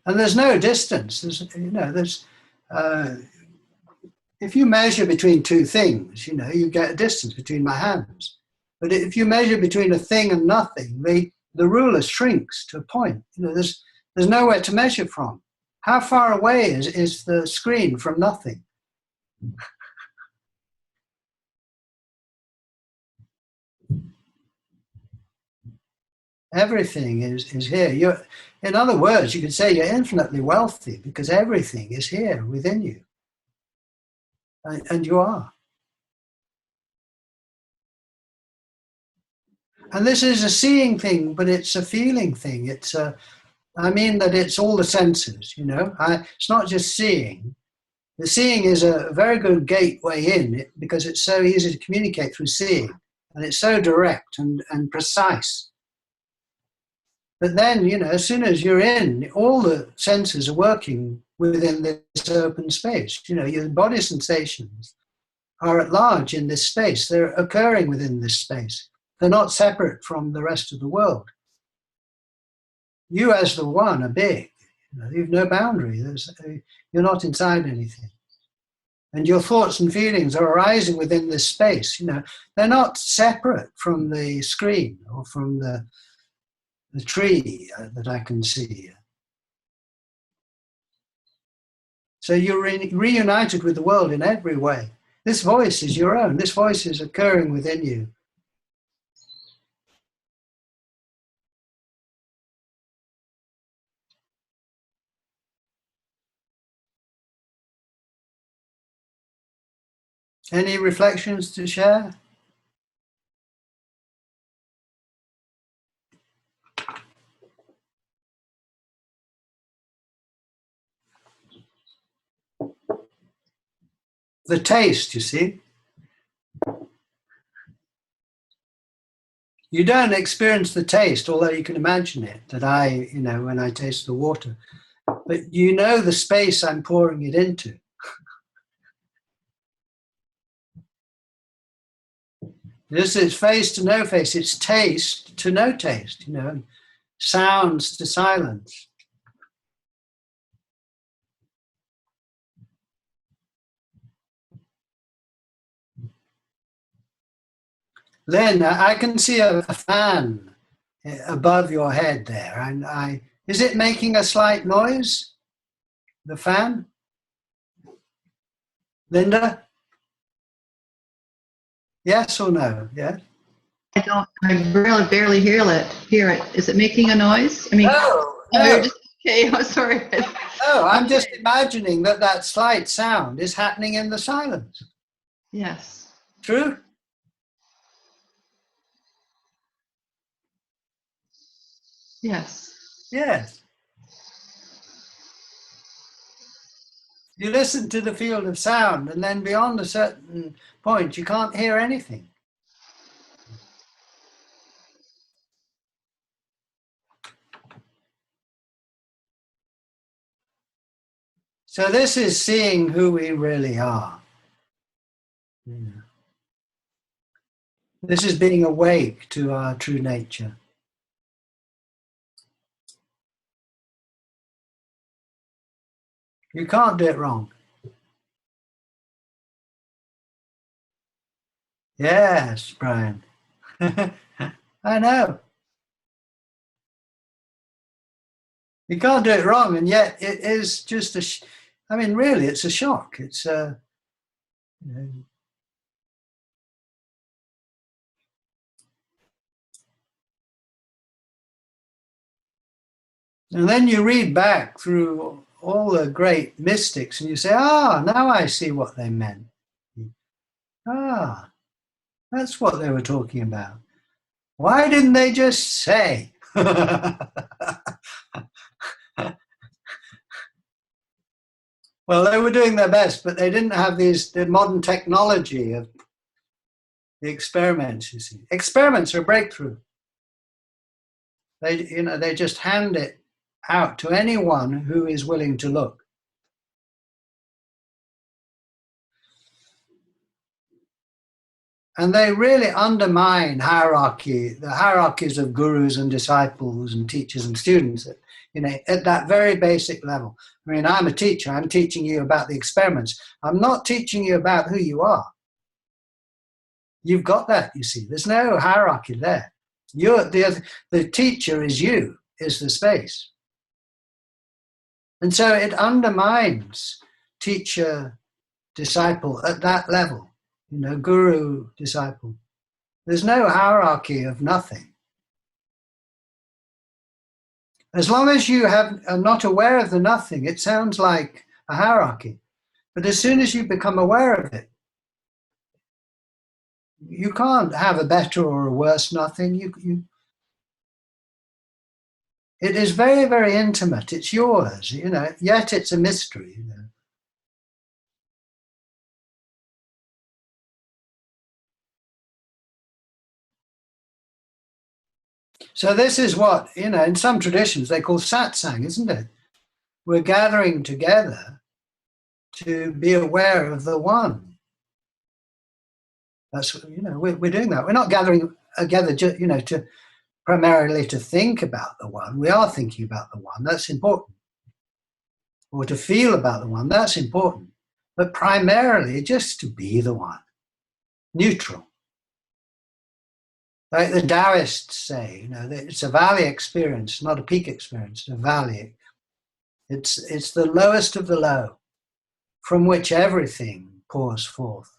And there's no distance. If you measure between two things, you get a distance between my hands. But if you measure between a thing and nothing, the ruler shrinks to a point. There's nowhere to measure from. How far away is the screen from nothing? Everything is here. In other words, you could say you're infinitely wealthy because everything is here within you. And you are. And this is a seeing thing, but it's a feeling thing. I mean that it's all the senses, It's not just seeing. The seeing is a very good gateway in, because it's so easy to communicate through seeing. And it's so direct and precise. But then, as soon as you're in, all the senses are working within this open space. Your body sensations are at large in this space. They're occurring within this space. They're not separate from the rest of the world. You as the one are big. You've no boundary. You're not inside anything. And your thoughts and feelings are arising within this space. They're not separate from the screen or from the tree that I can see. So you're reunited with the world in every way. This voice is your own. This voice is occurring within you. Any reflections to share? The taste, you see. You don't experience the taste, although you can imagine it, that I, when I taste the water. But you know the space I'm pouring it into. This is face to no face. It's taste to no taste, sounds to silence. Lynn, I can see a fan above your head there. And is it making a slight noise, the fan? Linda? Yes or no? Yes? I really barely hear it. Is it making a noise? I mean, No. you're just, okay, I'm sorry. No, I'm just imagining that slight sound is happening in the silence. Yes. True? Yes. Yes. You listen to the field of sound, and then beyond a certain point, you can't hear anything. So this is seeing who we really are. This is being awake to our true nature. You can't do it wrong. Yes, Brian. I know. You can't do it wrong, and yet it is just really, it's a shock. It's and then you read back through all the great mystics, and you say, now I see what they meant. That's what they were talking about. Why didn't they just say? Well, they were doing their best, but they didn't have the modern technology of the experiments, you see. Experiments are a breakthrough. They just hand it out to anyone who is willing to look. And they really undermine the hierarchies of gurus and disciples and teachers and students, at that very basic level. I mean, I'm a teacher. I'm teaching you about the experiments. I'm not teaching you about who you are. You've got that, you see. There's no hierarchy there. The teacher is you, is the space. And so it undermines teacher, disciple at that level, guru, disciple. There's no hierarchy of nothing. As long as you are not aware of the nothing, it sounds like a hierarchy. But as soon as you become aware of it, you can't have a better or a worse nothing. It is very, very intimate. It's yours, yet it's a mystery. So this is what, in some traditions they call satsang, isn't it? We're gathering together to be aware of the one. That's, we're doing that. We're not gathering together, to primarily to think about the one. We are thinking about the one. That's important. Or to feel about the one. That's important. But primarily just to be the one. Neutral. Like the Taoists say, it's a valley experience, not a peak experience, a valley. It's the lowest of the low, from which everything pours forth.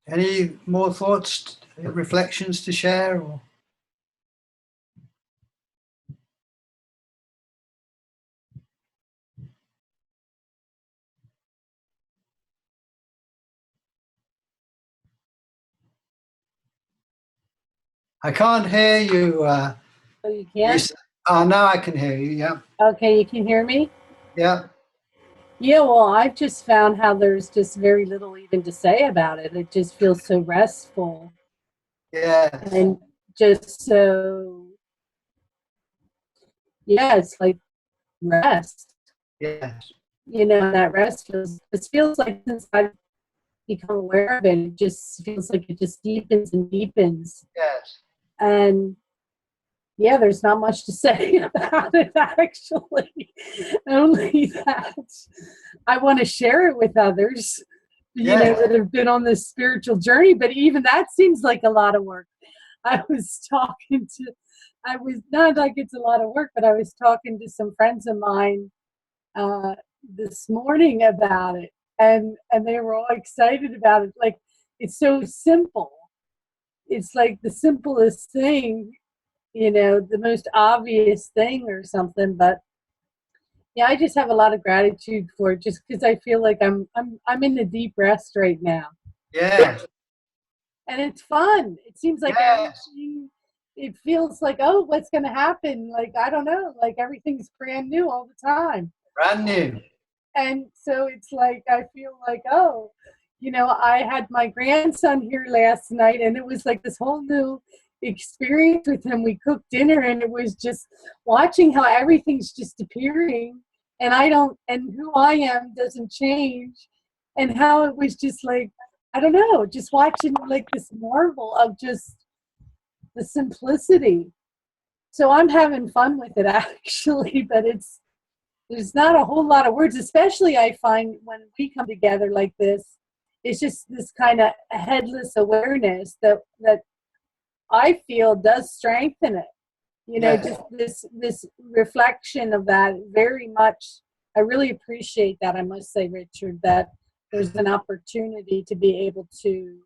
Any more thoughts, reflections to share? Or? I can't hear you. Oh, you can? Oh, now I can hear you, yeah. Okay, you can hear me? Yeah. Yeah, well, I've just found how there's just very little even to say about it. It just feels so restful Yeah. and just so, yeah, it's like rest. Yes. You know, that rest feels, it feels like since I've become aware of it, it just feels like it just deepens and deepens. Yes. And yeah, there's not much to say about it, actually. Only that I want to share it with others, you know, that have been on this spiritual journey. But even that seems like a lot of work. I was not like it's a lot of work, but I was talking to some friends of mine this morning about it. And they were all excited about it. Like, it's so simple. It's like the simplest thing, you know, the most obvious thing or something, but yeah, I just have a lot of gratitude for it, just because I feel like I'm in a deep rest right now, Yes. and it's fun. It seems like everything. It feels like, oh, what's going to happen? Like, I don't know. Like, everything's brand new all the time, Brand new. and so it's like I feel like, oh, you know, I had my grandson here last night, and it was like this whole new experience with him. We cooked dinner, and it was just watching how everything's just appearing, and who I am doesn't change, and how it was just like, I don't know, just watching like this marvel of just the simplicity. So I'm having fun with it, actually, but there's not a whole lot of words, especially I find when we come together like this. It's just this kind of headless awareness that I feel does strengthen it. You know, just this reflection of that very much. I really appreciate that, I must say, Richard, that there's an opportunity to be able to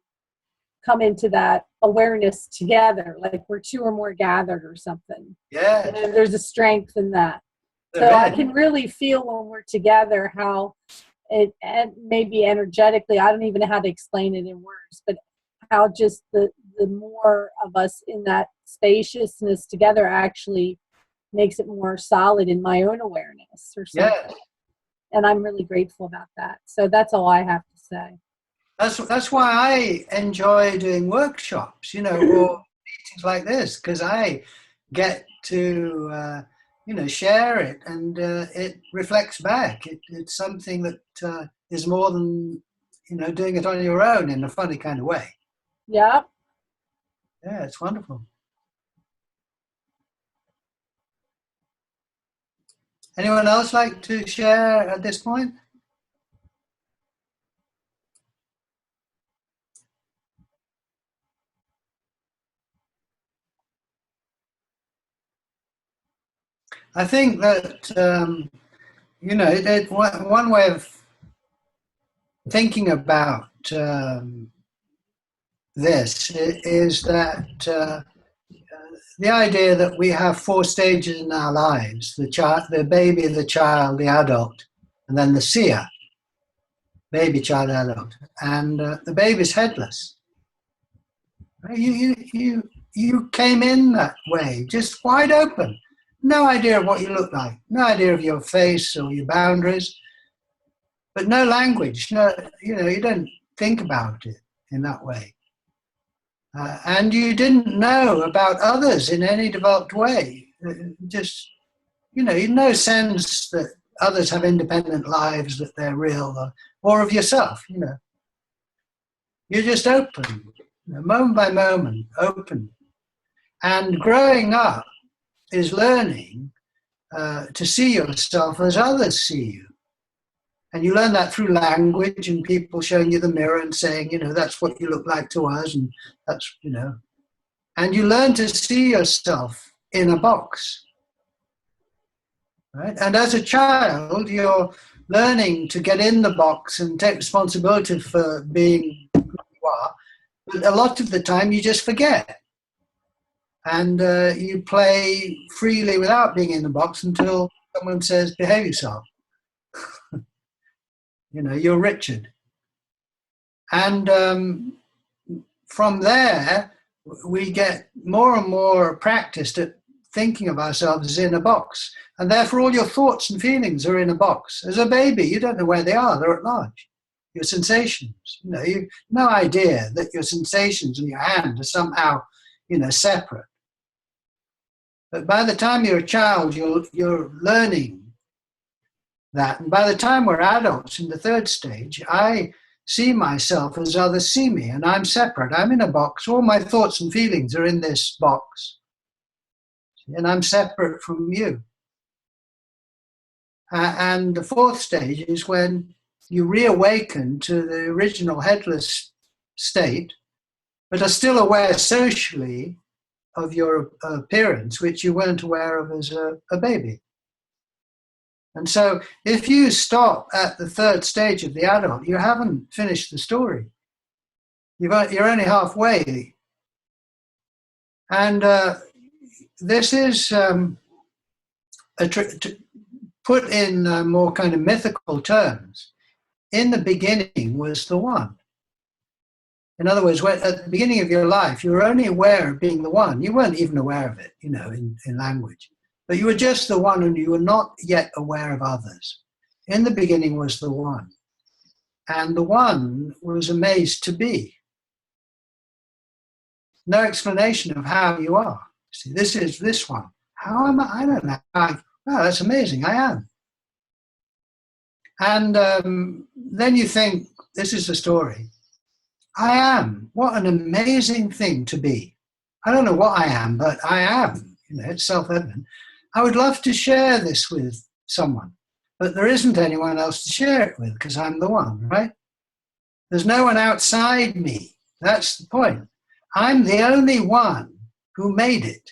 come into that awareness together, like we're two or more gathered or something. Yeah. And there's a strength in that. So I can really feel when we're together how it, and maybe energetically, I don't even know how to explain it in words, but how just the more of us in that spaciousness together actually makes it more solid in my own awareness or something. Yes. And I'm really grateful about that. So that's all I have to say. That's why I enjoy doing workshops, you know, or meetings like this, because I get to, you know, share it, and it reflects back. It's something that is more than, you know, doing it on your own in a funny kind of way. Yeah. Yeah, it's wonderful. Anyone else like to share at this point? I think that, you know, one way of thinking about this is that the idea that we have four stages in our lives: the child, the baby, the child, the adult, and then the seer. Baby, child, adult, and the baby's headless. You came in that way, just wide open, no idea of what you look like, no idea of your face or your boundaries, but no language. No, you know, you don't think about it in that way. And you didn't know about others in any developed way. Just, you know, no sense that others have independent lives, that they're real, or of yourself, you know. You're just open, you know, moment by moment, open. And growing up is learning to see yourself as others see you. And you learn that through language and people showing you the mirror and saying, you know, that's what you look like to us, and that's, you know. And you learn to see yourself in a box, right? And as a child, you're learning to get in the box and take responsibility for being who you are. But a lot of the time you just forget. And you play freely without being in the box until someone says, behave yourself. You know, you're Richard. And from there, we get more and more practiced at thinking of ourselves as in a box. And therefore, all your thoughts and feelings are in a box. As a baby, you don't know where they are. They're at large. Your sensations, you know, you no idea that your sensations in your hand are somehow, you know, separate. But by the time you're a child, you're learning that. And by the time we're adults in the third stage, I see myself as others see me, and I'm separate. I'm in a box. All my thoughts and feelings are in this box. And I'm separate from you. And the fourth stage is when you reawaken to the original headless state, but are still aware socially of your appearance, which you weren't aware of as a baby. And so if you stop at the third stage of the adult, you haven't finished the story. You're only halfway. And this is put in more kind of mythical terms. In the beginning was the one. In other words, at the beginning of your life, you were only aware of being the one. You weren't even aware of it, you know, in language. But you were just the one, and you were not yet aware of others. In the beginning was the one. And the one was amazed to be. No explanation of how you are. See, this is this one. How am I? I don't know. Wow, that's amazing. I am. And then you think, this is the story. I am. What an amazing thing to be. I don't know what I am, but I am. You know, it's self-evident. I would love to share this with someone, but there isn't anyone else to share it with because I'm the one, right? There's no one outside me. That's the point. I'm the only one who made it.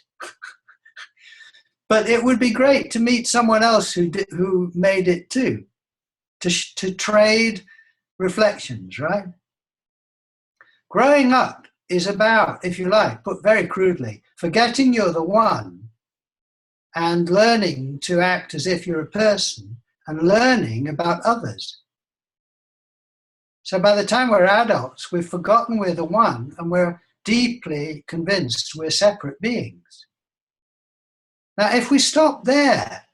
But it would be great to meet someone else who made it too, to trade reflections, right? Growing up is about, if you like, put very crudely, forgetting you're the one and learning to act as if you're a person and learning about others. So by the time we're adults, we've forgotten we're the one and we're deeply convinced we're separate beings. Now, if we stop there,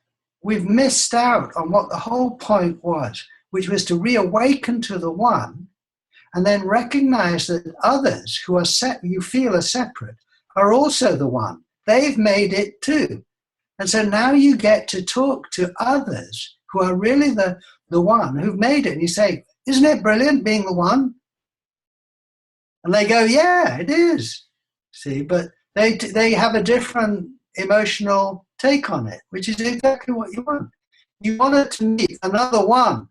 we've missed out on what the whole point was, which was to reawaken to the one and then recognize that others who are you feel are separate are also the one. They've made it too. And so now you get to talk to others who are really the one who've made it. And you say, isn't it brilliant being the one? And they go, yeah, it is. See, but they have a different emotional take on it, which is exactly what you want. You want it to meet another one.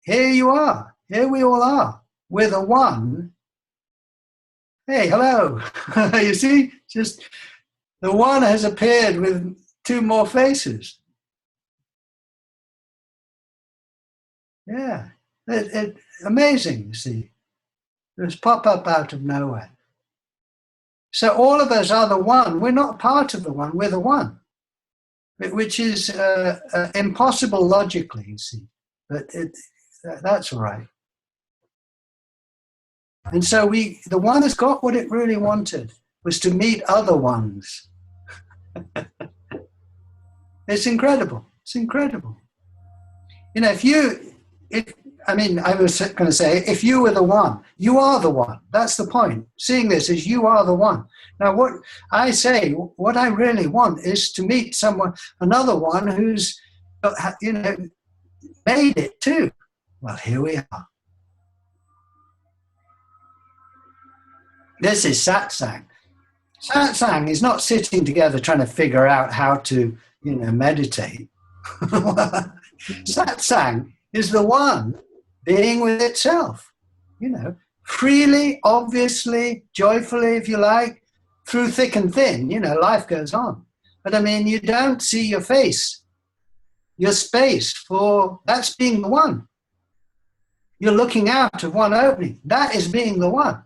Here you are. Here we all are. We're the one. Hey, hello. You see, just the one has appeared with two more faces. Yeah, amazing, you see. Just pop up out of nowhere. So all of us are the one. We're not part of the one, we're the one. Which is impossible logically, you see. But that's all right. And so the one has got what it really wanted, was to meet other ones. It's incredible. It's incredible. You know, I was going to say, if you were the one, you are the one. That's the point. Seeing this as you are the one. Now, what I say, what I really want is to meet another one who's, you know, made it too. Well, here we are. This is Satsang. Satsang is not sitting together trying to figure out how to, you know, meditate. Satsang is the one being with itself, you know, freely, obviously, joyfully, if you like, through thick and thin, you know, life goes on. But I mean, you don't see your face, your space that's being the one. You're looking out of one opening. That is being the one.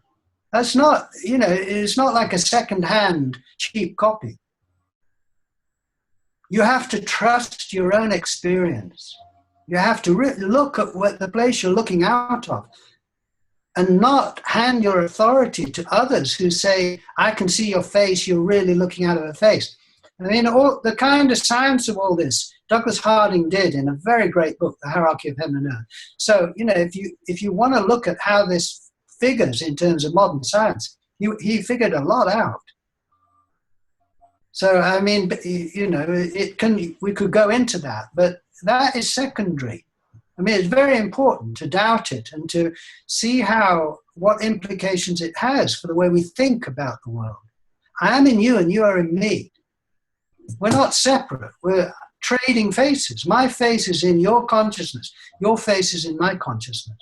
That's not, it's not like a second-hand cheap copy. You have to trust your own experience. You have to look at what the place you're looking out of and not hand your authority to others who say, I can see your face, you're really looking out of a face. I mean, all the kind of science of all this, Douglas Harding did in a very great book, The Hierarchy of Heaven and Earth. So, if you want to look at how this figures in terms of modern science, he figured a lot out. So, I mean, we could go into that, but that is secondary. I mean, it's very important to doubt it and to see what implications it has for the way we think about the world. I am in you and you are in me. We're not separate. We're trading faces. My face is in your consciousness. Your face is in my consciousness.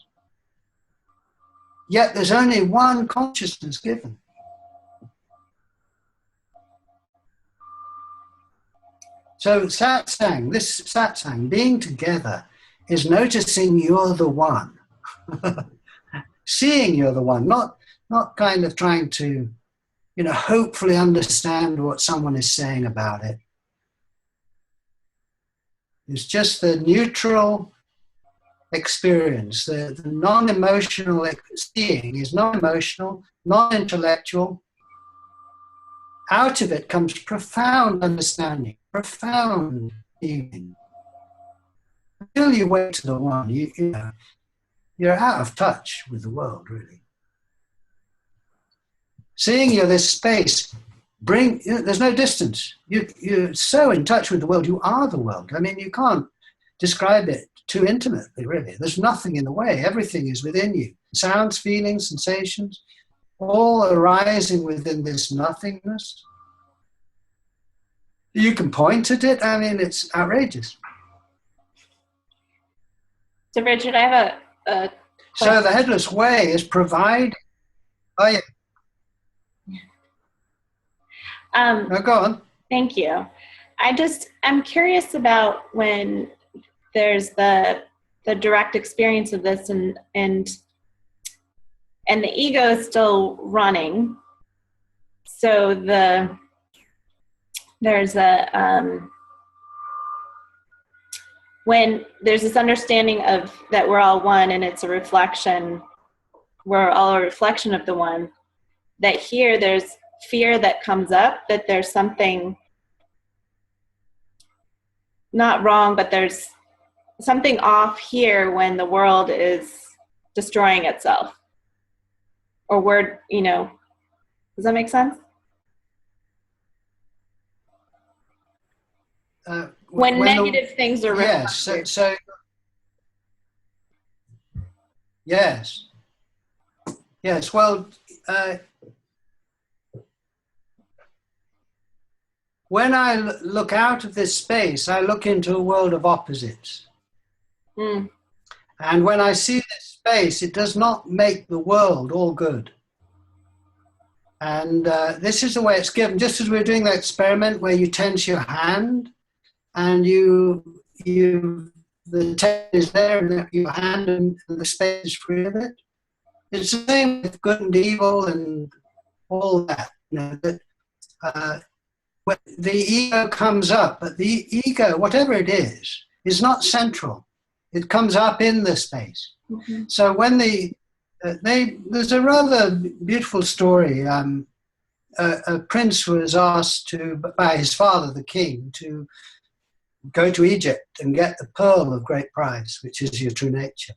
Yet there's only one consciousness given. So satsang, being together, is noticing you're the one. Seeing you're the one, not kind of trying to, hopefully understand what someone is saying about it. It's just the neutral experience. The non-emotional seeing is non-emotional, non-intellectual. Out of it comes profound understanding, profound feeling. Until you wait to the one, you're out of touch with the world, really. Seeing you're this space, there's no distance. You're so in touch with the world, you are the world. I mean, you can't describe it too intimately, really. There's nothing in the way. Everything is within you. Sounds, feelings, sensations, all arising within this nothingness. You can point at it. I mean, it's outrageous. So, Richard, I have a so the Headless Way is provide. Oh, yeah. No, go on. Thank you. I'm curious about when there's the direct experience of this and the ego is still running. So there's when there's this understanding of that we're all one and it's a reflection, we're all a reflection of the one, that here there's fear that comes up, that there's something not wrong, but there's something off here when the world is destroying itself. Or does that make sense? When negative things are reflected. Yes. Well, when I look out of this space, I look into a world of opposites. And when I see this space, it does not make the world all good. And this is the way it's given. Just as we're doing that experiment where you tense your hand, and the tension is there in your hand, and the space is free of it. It's the same with good and evil and all that. The ego comes up, but the ego, whatever it is not central. It comes up in the space. Mm-hmm. So when there's a rather beautiful story. A prince was asked by his father, the king, to go to Egypt and get the pearl of great price, which is your true nature.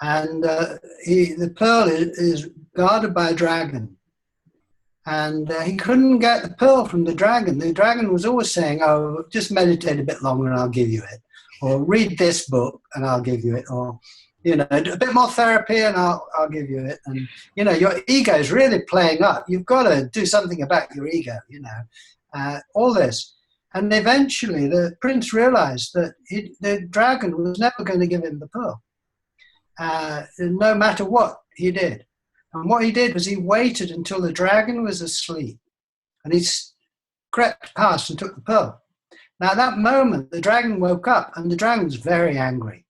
And the pearl is guarded by a dragon. And he couldn't get the pearl from the dragon. The dragon was always saying, oh, just meditate a bit longer and I'll give you it. Or read this book and I'll give you it. Or, a bit more therapy and I'll give you it. And, your ego is really playing up. You've got to do something about your ego, all this. And eventually the prince realized that the dragon was never going to give him the pearl, no matter what he did. And what he did was he waited until the dragon was asleep, and he crept past and took the pearl. Now, at that moment, the dragon woke up, and the dragon was very angry,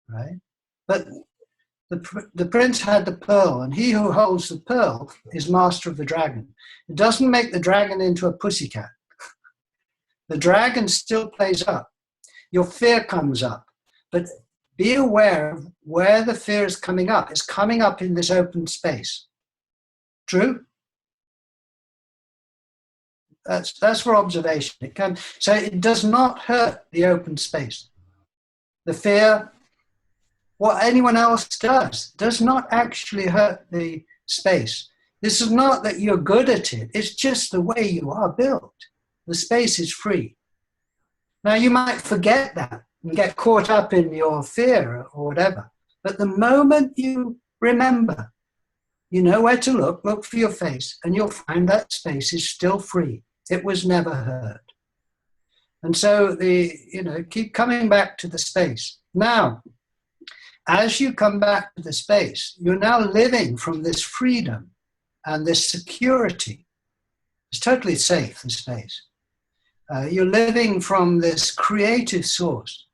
right? But The prince had the pearl, and he who holds the pearl is master of the dragon. It doesn't make the dragon into a pussycat. The dragon still plays up. Your fear comes up. But be aware of where the fear is coming up. It's coming up in this open space. True? That's for observation. So it does not hurt the open space. The fear, what anyone else does not actually hurt the space. This is not that you're good at it. It's just the way you are built. The space is free. Now, you might forget that and get caught up in your fear or whatever. But the moment you remember, you know where to look for your face, and you'll find that space is still free. It was never hurt. And so keep coming back to the space. Now, as you come back to the space, you're now living from this freedom and this security. It's totally safe, the space. You're living from this creative source.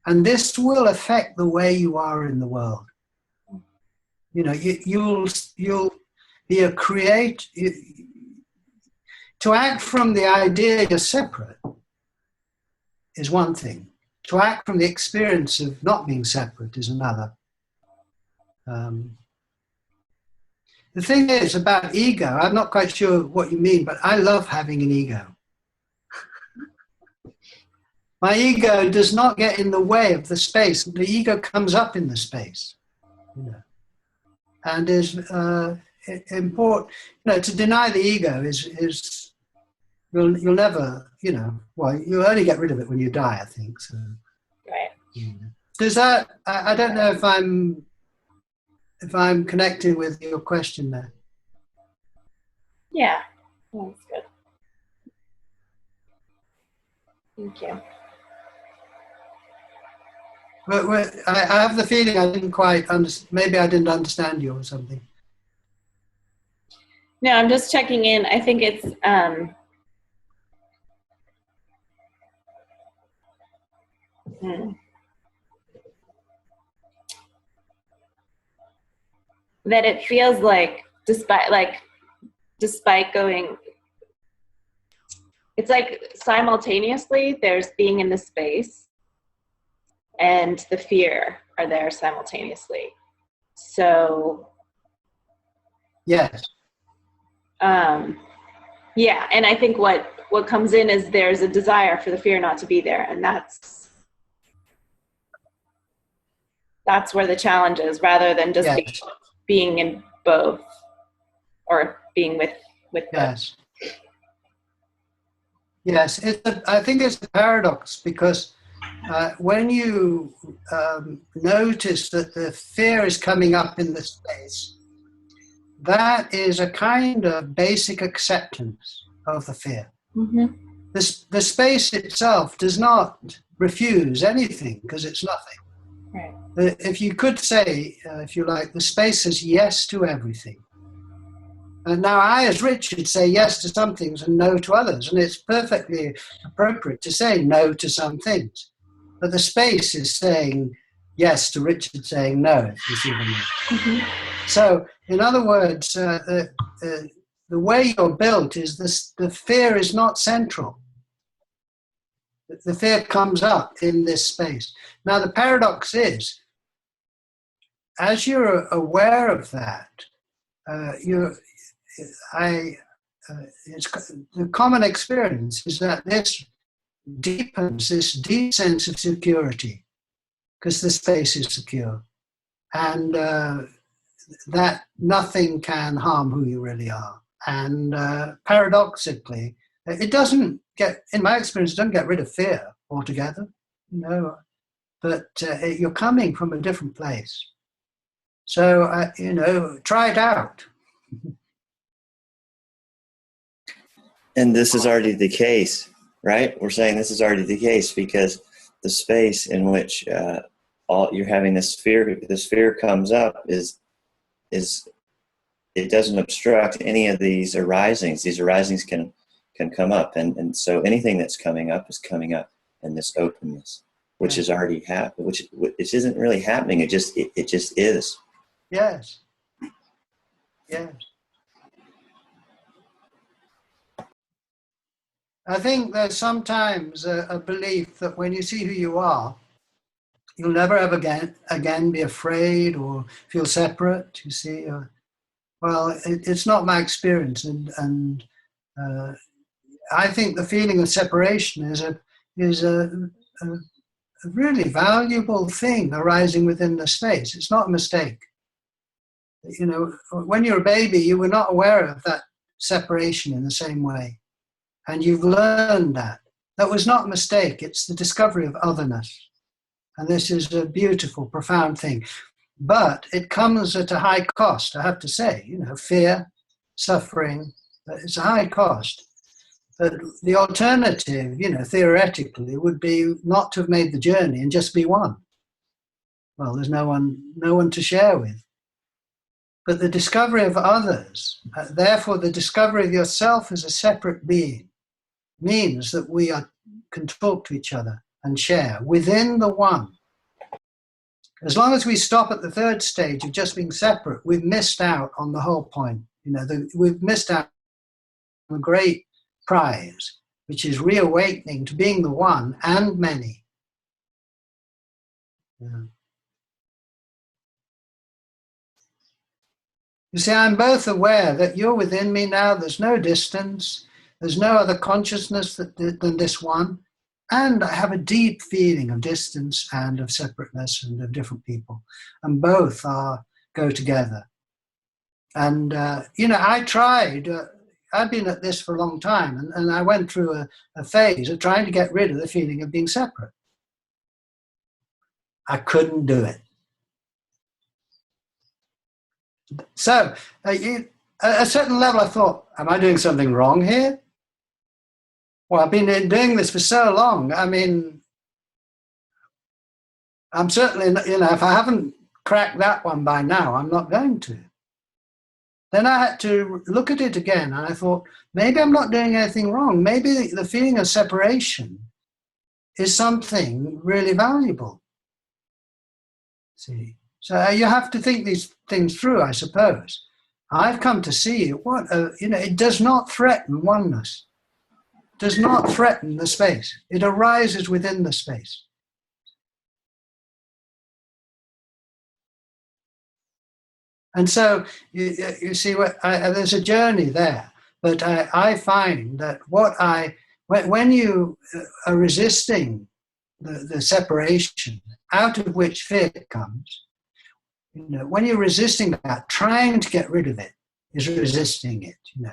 And this will affect the way you are in the world. You'll be a to act from the idea you're separate is one thing. To act from the experience of not being separate is another. The thing is about ego, I'm not quite sure what you mean, but I love having an ego. My ego does not get in the way of the space. The ego comes up in the space, and is important. To deny the ego is you'll never, you'll only get rid of it when you die, I think. So, right. Does that? I don't know if I'm connecting with your question there. Yeah, that's good. Thank you. But I have the feeling I didn't quite understand. Maybe I didn't understand you or something. No, I'm just checking in. I think it's that it feels like despite going, it's like simultaneously there's being in the space and the fear are there simultaneously. So yes. Yeah, and I think what comes in is there's a desire for the fear not to be there, and that's where the challenge is, rather than just yes. being in both or being with both. Yes. Yes, I think it's a paradox because when you notice that the fear is coming up in the space, that is a kind of basic acceptance of the fear. Mm-hmm. The space itself does not refuse anything because it's nothing. Right. If you could say, if you like, the space says yes to everything. And now I, as Richard, say yes to some things and no to others. And it's perfectly appropriate to say no to some things. But the space is saying yes to Richard saying no, if you see what I mean. Mm-hmm. So, in other words, the way you're built is the fear is not central. The fear comes up in this space. Now, the paradox is, as you're aware of that, the common experience is that this deepens this deep sense of security because the space is secure. And that nothing can harm who you really are. And paradoxically, it doesn't get, in my experience, it doesn't get rid of fear altogether, but you're coming from a different place. So, try it out. And this is already the case, right? We're saying this is already the case because the space in which you're having this fear comes up is it doesn't obstruct any of these arisings. These arisings can come up, and so anything that's coming up is coming up in this openness, which is already happening. Which isn't really happening. It just is. Yes. Yes. I think there's sometimes a belief that when you see who you are, you'll never ever again be afraid or feel separate, you see. Well, it's not my experience. And I think the feeling of separation is a really valuable thing arising within the space. It's not a mistake. You know, when you're a baby, you were not aware of that separation in the same way. And you've learned that. That was not a mistake. It's the discovery of otherness. And this is a beautiful, profound thing. But it comes at a high cost, I have to say. You know, fear, suffering, it's a high cost. But the alternative, you know, theoretically, would be not to have made the journey and just be one. Well, there's no one to share with. But the discovery of others, therefore the discovery of yourself as a separate being, means that we can talk to each other and share within the one. As long as we stop at the third stage of just being separate, we've missed out on the whole point. You know, we've missed out on a great prize, which is reawakening to being the one and many. Yeah. You see, I'm both aware that you're within me now, there's no distance, there's no other consciousness than this one, and I have a deep feeling of distance and of separateness and of different people, and both go together. And, you know, I tried, I've been at this for a long time, and I went through a phase of trying to get rid of the feeling of being separate. I couldn't do it. So, at a certain level, I thought, am I doing something wrong here? Well, I've been doing this for so long. I mean, I'm certainly, you know, if I haven't cracked that one by now, I'm not going to. Then I had to look at it again, and I thought, maybe I'm not doing anything wrong. Maybe the feeling of separation is something really valuable. See? So you have to think these things through, I suppose. I've come to see you know, it does not threaten oneness. It does not threaten the space. It arises within the space. And so you see, there's a journey there. But I find that when you are resisting the separation, out of which fear comes, you know, when you're resisting that, trying to get rid of it is resisting it, you know,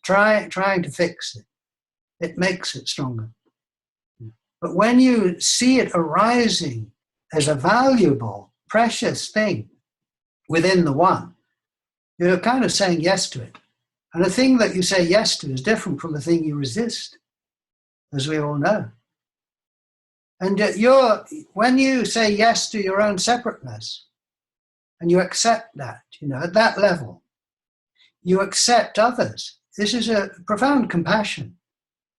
trying to fix it. It makes it stronger. But when you see it arising as a valuable, precious thing within the one, you're kind of saying yes to it. And the thing that you say yes to is different from the thing you resist, as we all know. And when you say yes to your own separateness, and you accept that, you know, at that level, you accept others. This is a profound compassion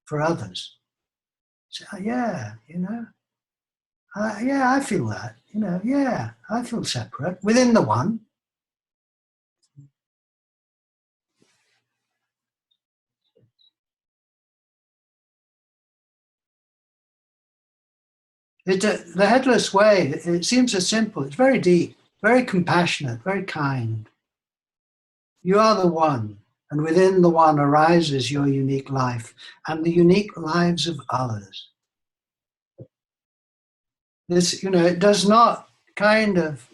for others. So, yeah, you know, yeah, I feel that, you know, yeah, I feel separate within the one. The Headless Way, it seems so simple. It's very deep, very compassionate, very kind. You are the one, and within the one arises your unique life and the unique lives of others. This, you know, it does not kind of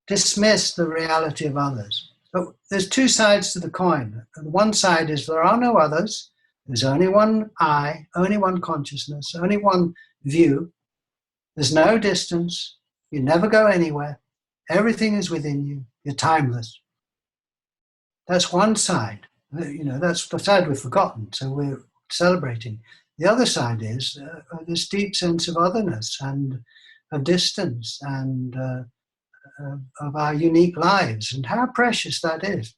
dismiss the reality of others. But there's two sides to the coin. One side is there are no others. There's only one I, only one consciousness, only one view. There's no distance. You never go anywhere. Everything is within you. You're timeless. That's one side. You know, that's the side we've forgotten, so we're celebrating. The other side is this deep sense of otherness and of distance and of our unique lives, and how precious that is.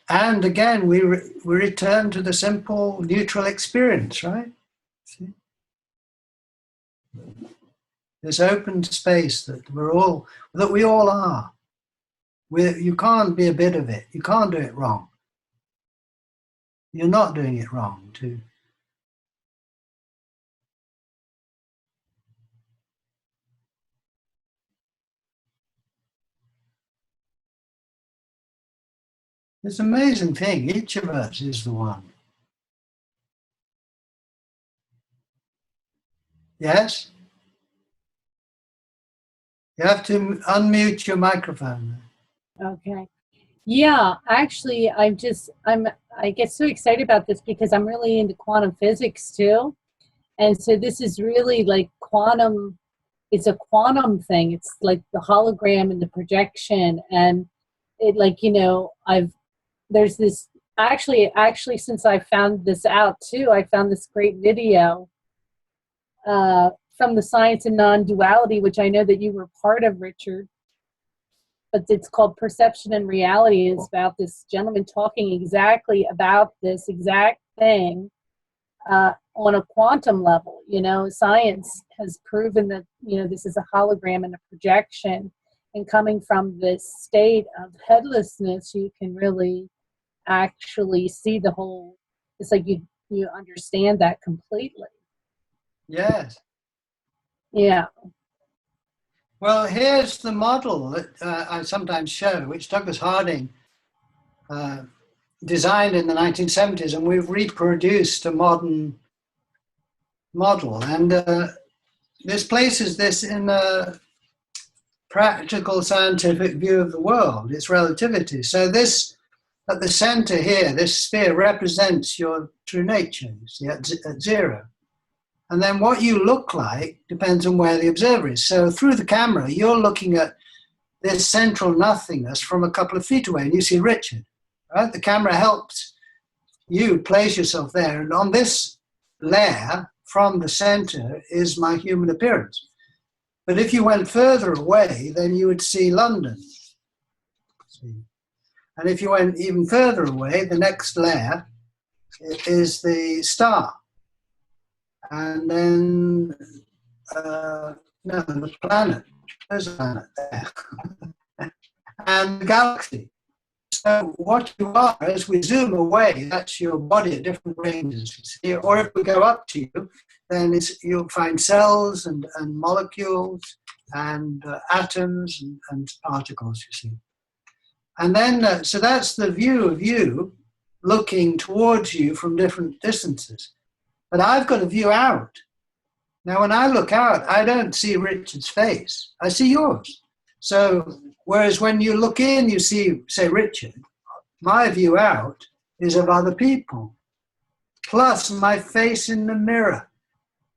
And again, we return to the simple, neutral experience, right? See? This open space that we all are. You can't be a bit of it. You can't do it wrong. You're not doing it wrong too. It's an amazing thing. Each of us is the one. Yes? You have to unmute your microphone. Okay. Yeah, actually, I get so excited about this because I'm really into quantum physics too. And so this is really like quantum, it's a quantum thing. It's like the hologram and the projection. And it like, there's this, actually, since I found this out too, I found this great video from the Science of Non-Duality, which I know that you were part of, Richard. But it's called Perception and Reality. It's about this gentleman talking exactly about this exact thing on a quantum level. Science has proven that, this is a hologram and a projection. And coming from this state of headlessness, you can really actually see the whole, it's like you understand that completely. Yes. Yeah. Well, here's the model that I sometimes show, which Douglas Harding designed in the 1970s, and we've reproduced a modern model. And this places this in a practical scientific view of the world, its relativity. So this, at the center here, this sphere represents your true nature, you see, at zero. And then what you look like depends on where the observer is. So through the camera, you're looking at this central nothingness from a couple of feet away, and you see Richard, right? The camera helps you place yourself there. And on this layer from the center is my human appearance. But if you went further away, then you would see London. And if you went even further away, the next layer is the star. And then, no, the planet. There's a planet there. And the galaxy. So what you are, as we zoom away, that's your body at different ranges. You see? Or if we go up to you, then you'll find cells and molecules and atoms and particles, you see. And then, so that's the view of you looking towards you from different distances. But I've got a view out. Now, when I look out, I don't see Richard's face. I see yours. So, whereas when you look in, you see, say, Richard, my view out is of other people, plus my face in the mirror,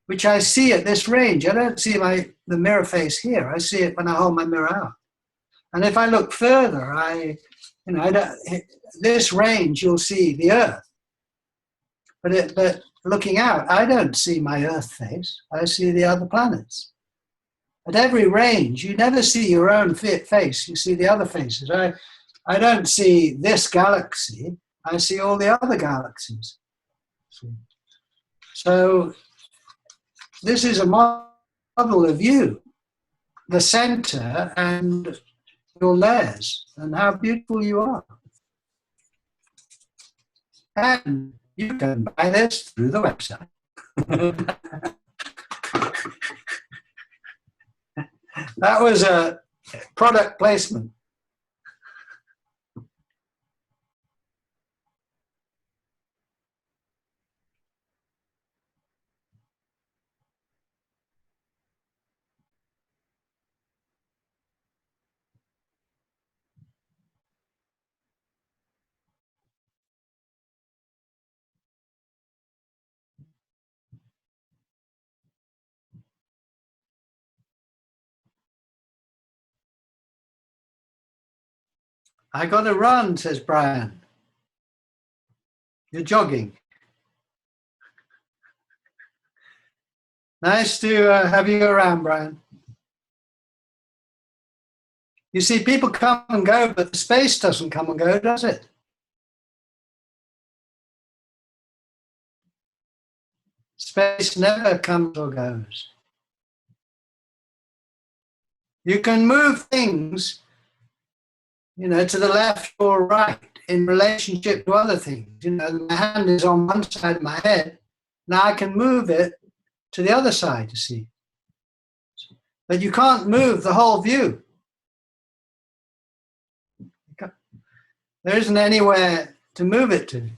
which I see at this range. I don't see the mirror face here. I see it when I hold my mirror out. And if I look further, this range, you'll see the Earth. But looking out, I don't see my Earth face. I see the other planets. At every range, you never see your own face. You see the other faces. I don't see this galaxy. I see all the other galaxies. So this is a model of you, the center and your layers, and how beautiful you are. And you can buy this through the website. That was a product placement. I got to run, says Brian. You're jogging. Nice to have you around, Brian. You see, people come and go, but the space doesn't come and go, does it? Space never comes or goes. You can move things, you know, to the left or right in relationship to other things. You know, my hand is on one side of my head. Now I can move it to the other side, you see. But you can't move the whole view. There isn't anywhere to move it to.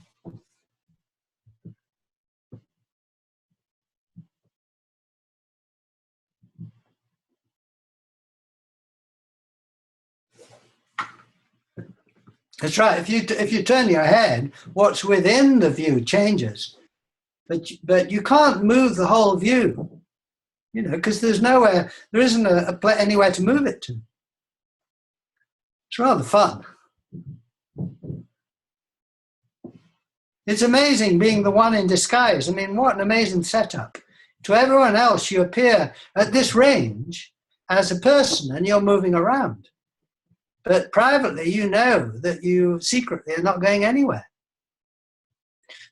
That's right. If you turn your head, what's within the view changes, but you can't move the whole view, you know, because there isn't anywhere to move it to. It's rather fun. It's amazing being the one in disguise. I mean, what an amazing setup. To everyone else, you appear at this range as a person, and you're moving around. But privately, you know that you secretly are not going anywhere.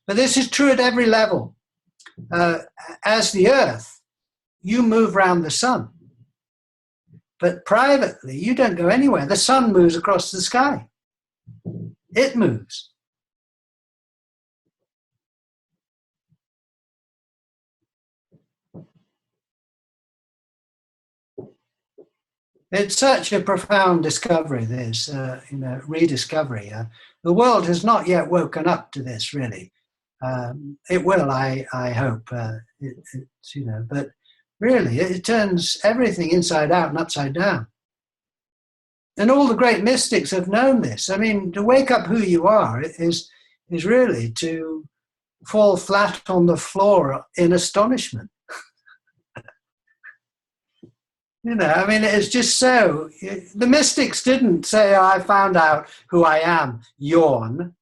But this is true at every level. As the earth, you move around the sun. But privately, you don't go anywhere. The sun moves across the sky. It moves. It's such a profound discovery, this, rediscovery. The world has not yet woken up to this, really. It will, I hope. But really, it turns everything inside out and upside down. And all the great mystics have known this. I mean, to wake up who you are is really to fall flat on the floor in astonishment. You know, I mean, it's just so. The mystics didn't say, oh, I found out who I am, yawn.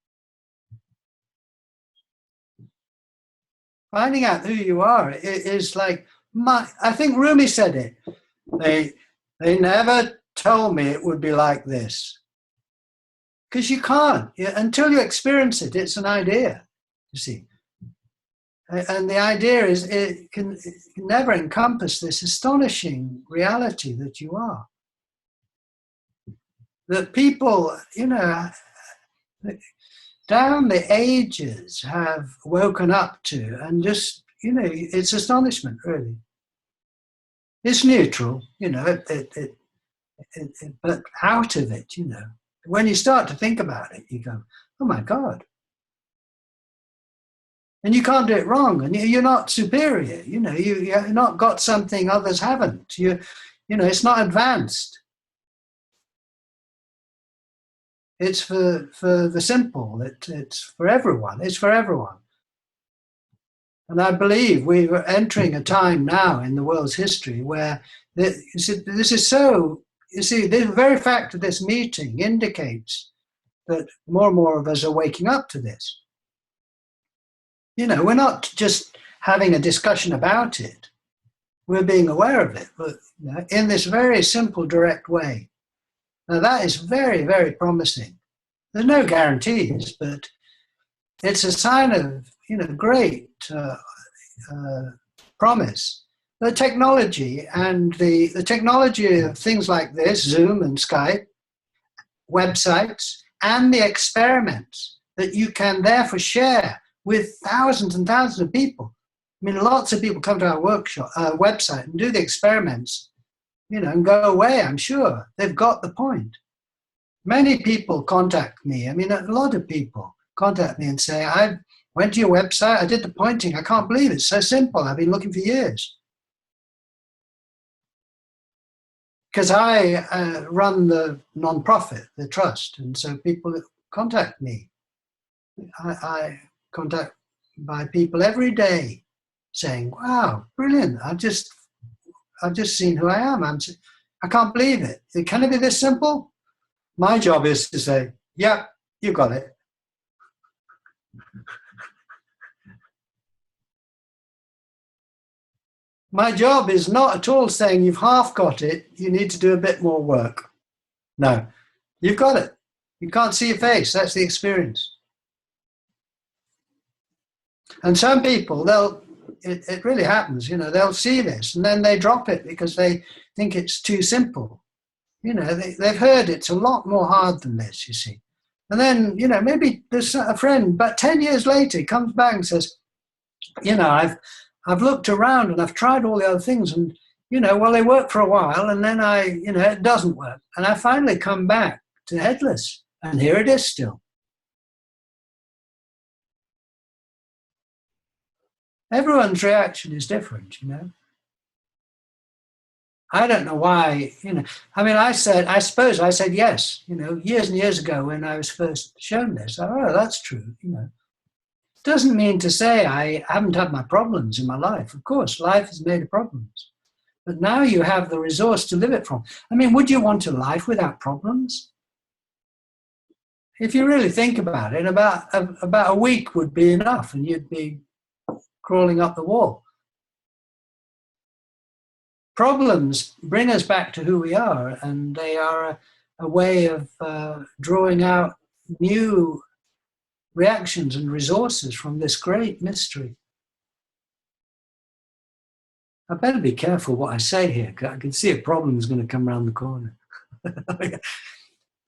Finding out who you are is like, I think Rumi said it. They never told me it would be like this. Because you can't. Until you experience it, it's an idea, you see. And the idea is it can never encompass this astonishing reality that you are. That people, you know, down the ages have woken up to, and just, you know, it's astonishment, really. It's neutral, you know, but out of it, you know, when you start to think about it, you go, oh my God. And you can't do it wrong, and you're not superior. You know, you've not got something others haven't. You know, it's not advanced. It's for the simple. It's for everyone. It's for everyone. And I believe we're entering a time now in the world's history where this is so. You see, the very fact of this meeting indicates that more and more of us are waking up to this. You know, we're not just having a discussion about it. We're being aware of it, but, you know, in this very simple, direct way. Now, that is very, very promising. There's no guarantees, but it's a sign of, you know, great promise. The technology and the technology of things like this, Zoom and Skype, websites, and the experiments that you can therefore share with thousands and thousands of people. I mean, lots of people come to our website and do the experiments, you know, and go away, I'm sure. They've got the point. Many people contact me. I mean, a lot of people contact me and say, I went to your website, I did the pointing, I can't believe it's so simple. I've been looking for years. Because I run the non-profit, the trust, and so people contact me. I contact by people every day saying, wow, brilliant, I've just seen who I am. I can't believe it. Can it be this simple? My job is to say, yeah, you got it. My job is not at all saying you've half got it, you need to do a bit more work. No, you've got it. You can't see your face, that's the experience. And some people, it really happens, you know, they'll see this and then they drop it because they think it's too simple. You know, they've heard it's a lot more hard than this, you see. And then, you know, maybe there's a friend, but 10 years later, he comes back and says, you know, I've looked around and I've tried all the other things, and, you know, well, they work for a while, and then you know, it doesn't work. And I finally come back to Headless, and here it is still. Everyone's reaction is different, you know. I don't know why, you know. I mean, I suppose I said yes, you know, years and years ago when I was first shown this. Oh, that's true, you know. Doesn't mean to say I haven't had my problems in my life. Of course, life is made of problems. But now you have the resource to live it from. I mean, would you want a life without problems? If you really think about it, about a week would be enough and you'd be crawling up the wall. Problems bring us back to who we are, and they are a way of drawing out new reactions and resources from this great mystery. I better be careful what I say here, because I can see a problem is going to come around the corner.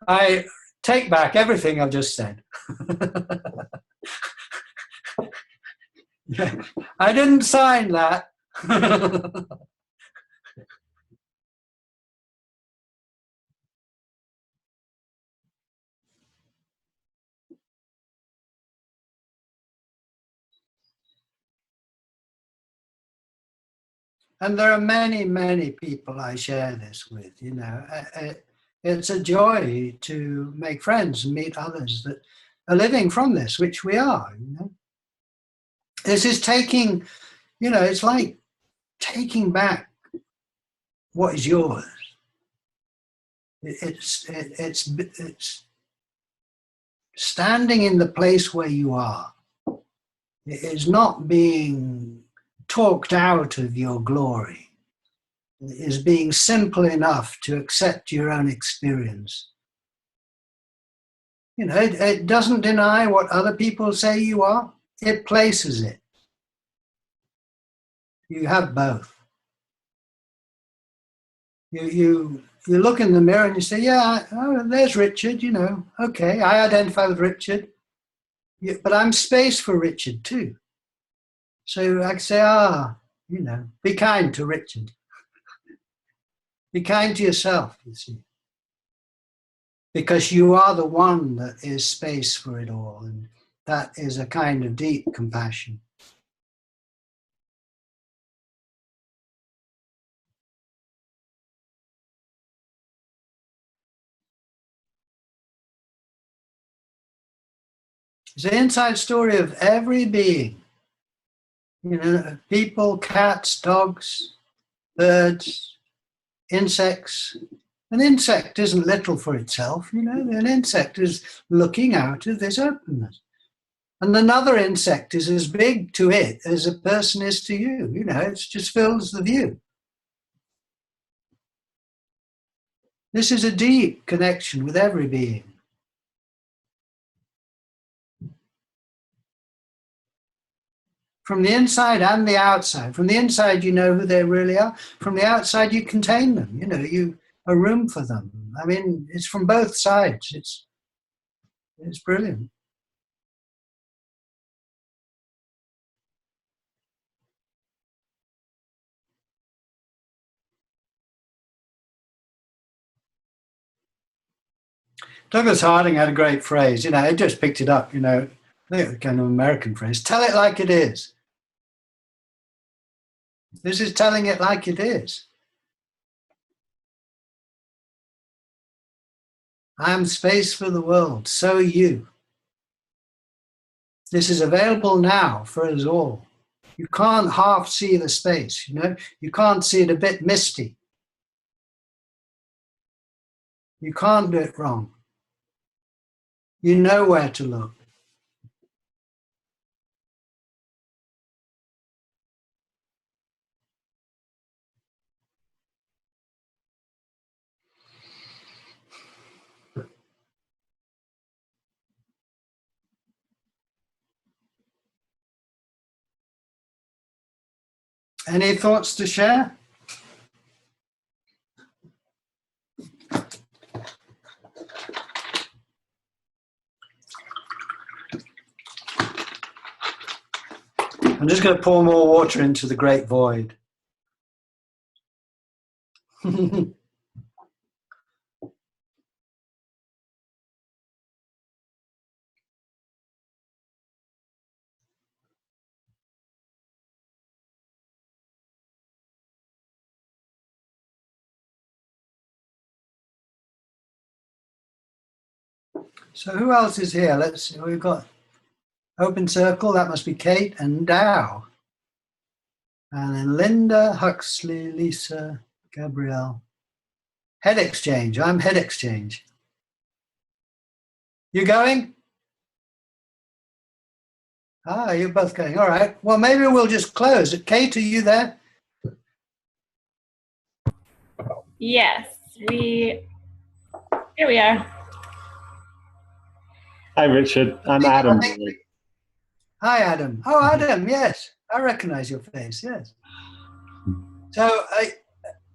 I take back everything I've just said. I didn't sign that. And there are many, many people I share this with, you know. It's a joy to make friends and meet others that are living from this, which we are, you know. This is taking, you know, it's like taking back what is yours. It's standing in the place where you are. It is not being talked out of your glory. It is being simple enough to accept your own experience. You know, it doesn't deny what other people say you are. It places it. You have both. You look in the mirror and you say, yeah, oh, there's Richard, you know, okay, I identify with Richard, but I'm space for Richard too. So I can say, you know, be kind to Richard. Be kind to yourself, you see. Because you are the one that is space for it all, and that is a kind of deep compassion. It's the inside story of every being. You know, people, cats, dogs, birds, insects. An insect isn't literal for itself, you know. An insect is looking out of this openness. And another insect is as big to it as a person is to you. You know, it just fills the view. This is a deep connection with every being. From the inside and the outside. From the inside, you know who they really are. From the outside, you contain them. You know, you a room for them. I mean, it's from both sides. It's brilliant. Douglas Harding had a great phrase. You know, I just picked it up. You know, I think it's a kind of American phrase. Tell it like it is. This is telling it like it is. I am space for the world, so are you. This is available now for us all. You can't half see the space, you know. You can't see it a bit misty. You can't do it wrong. You know where to look. Any thoughts to share? I'm just going to pour more water into the great void. So who else is here? Let's see. We've got Open Circle. That must be Kate and Dow. And then Linda, Huxley, Lisa, Gabrielle. Head Exchange. I'm Head Exchange. You going? Ah, you're both going. All right. Well, maybe we'll just close. Kate, are you there? Yes, here we are. Hi, Richard. I'm Adam. Hi, Adam. Oh, Adam, yes. I recognize your face, yes. So,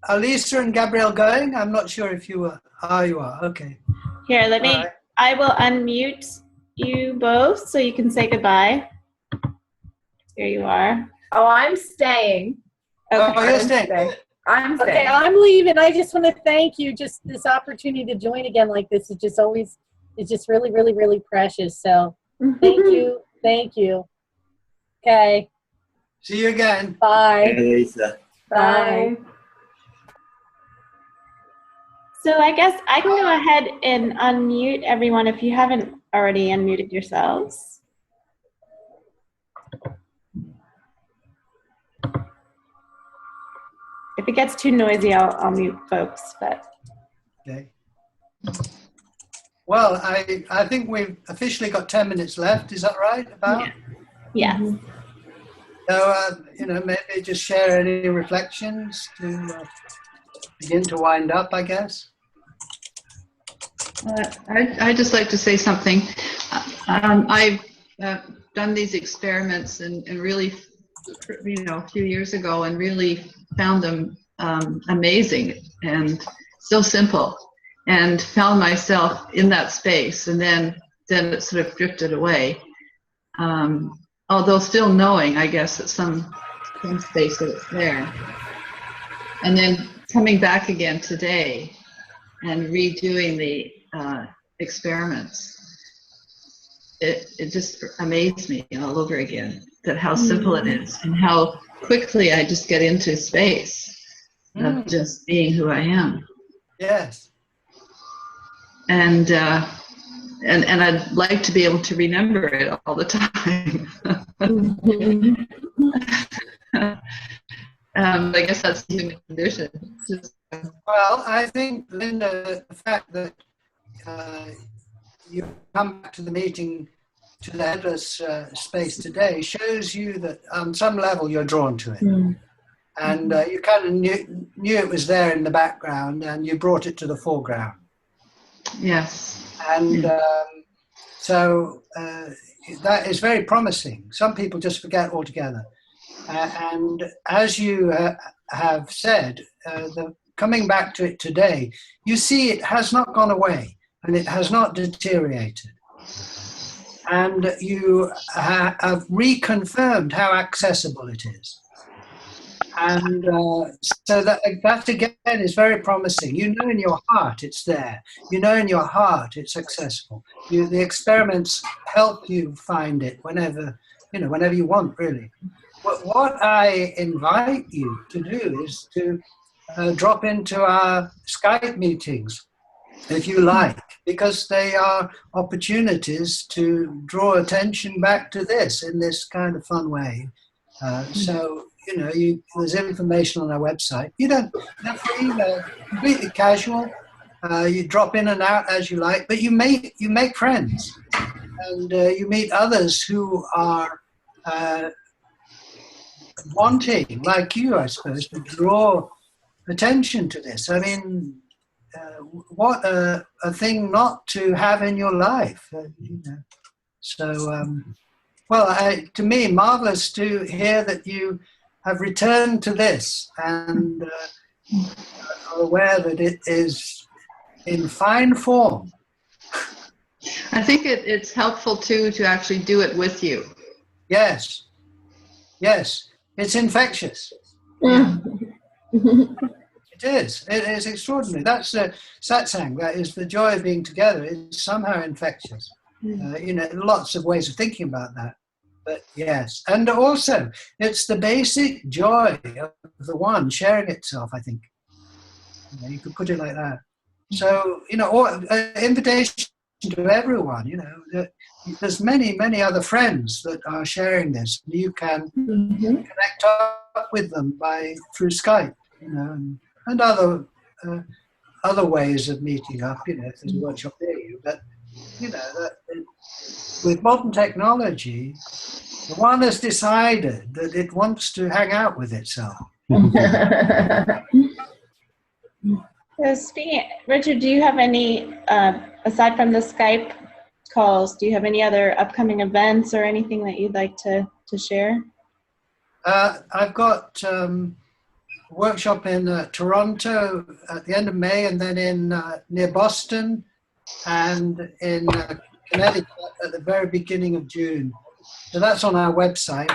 are Lisa and Gabrielle going? I'm not sure if you are. Oh, you are. Okay. Here, I will unmute you both so you can say goodbye. Here you are. Oh, I'm staying. Okay. Oh, you're staying. I'm staying. Okay, I'm leaving. I just want to thank you. Just this opportunity to join again like this is just always, it's just really, really, really precious. So thank you. Thank you. Okay. See you again. Hey, Bye. Lisa. Bye. So I guess I can go ahead and unmute everyone if you haven't already unmuted yourselves. If it gets too noisy, I'll mute folks. But Okay. Well, I think we've officially got 10 minutes left. Is that right? About? yeah. So, maybe just share any reflections to begin to wind up, I guess. I'd just like to say something. I've done these experiments and really, a few years ago, and really found them amazing and so simple, and found myself in that space, and then it sort of drifted away. Although still knowing, I guess, at some space that it's there. And then coming back again today and redoing the experiments, it just amazed me all over again, that how simple it is and how quickly I just get into space of just being who I am. Yes. And I'd like to be able to remember it all the time. I guess that's the human condition. Well, I think, Linda, the fact that you come back to the meeting, to the Headless space today, shows you that on some level you're drawn to it. And you kind of knew it was there in the background, and you brought it to the foreground. Yes. And so that is very promising. Some people just forget altogether. And as you have said, coming back to it today, you see it has not gone away and it has not deteriorated. And you have reconfirmed how accessible it is. And so that again is very promising. You know in your heart it's there. You know in your heart it's accessible. The experiments help you find it whenever you want, really. What I invite you to do is to drop into our Skype meetings, if you like, because they are opportunities to draw attention back to this in this kind of fun way. So, there's information on our website. They're free, completely casual. You drop in and out as you like, but you make friends, and you meet others who are wanting, like you, I suppose, to draw attention to this. I mean, what a thing not to have in your life. So, to me, marvelous to hear that you have returned to this and are aware that it is in fine form. I think it's helpful too to actually do it with you. Yes. Yes, it's infectious. It is. It is extraordinary. That's satsang. That is the joy of being together. It's somehow infectious. Lots of ways of thinking about that. But yes, and also it's the basic joy of the one sharing itself. I think you could put it like that. So invitation to everyone. There's many other friends that are sharing this. You can connect up with them through Skype. And other ways of meeting up, if there's a workshop near you. But, with modern technology, the one has decided that it wants to hang out with itself. Speaking, Richard, do you have any, aside from the Skype calls, do you have any other upcoming events or anything that you'd like to share? I've got workshop in Toronto at the end of May, and then in near Boston, and in Connecticut at the very beginning of June. So that's on our website.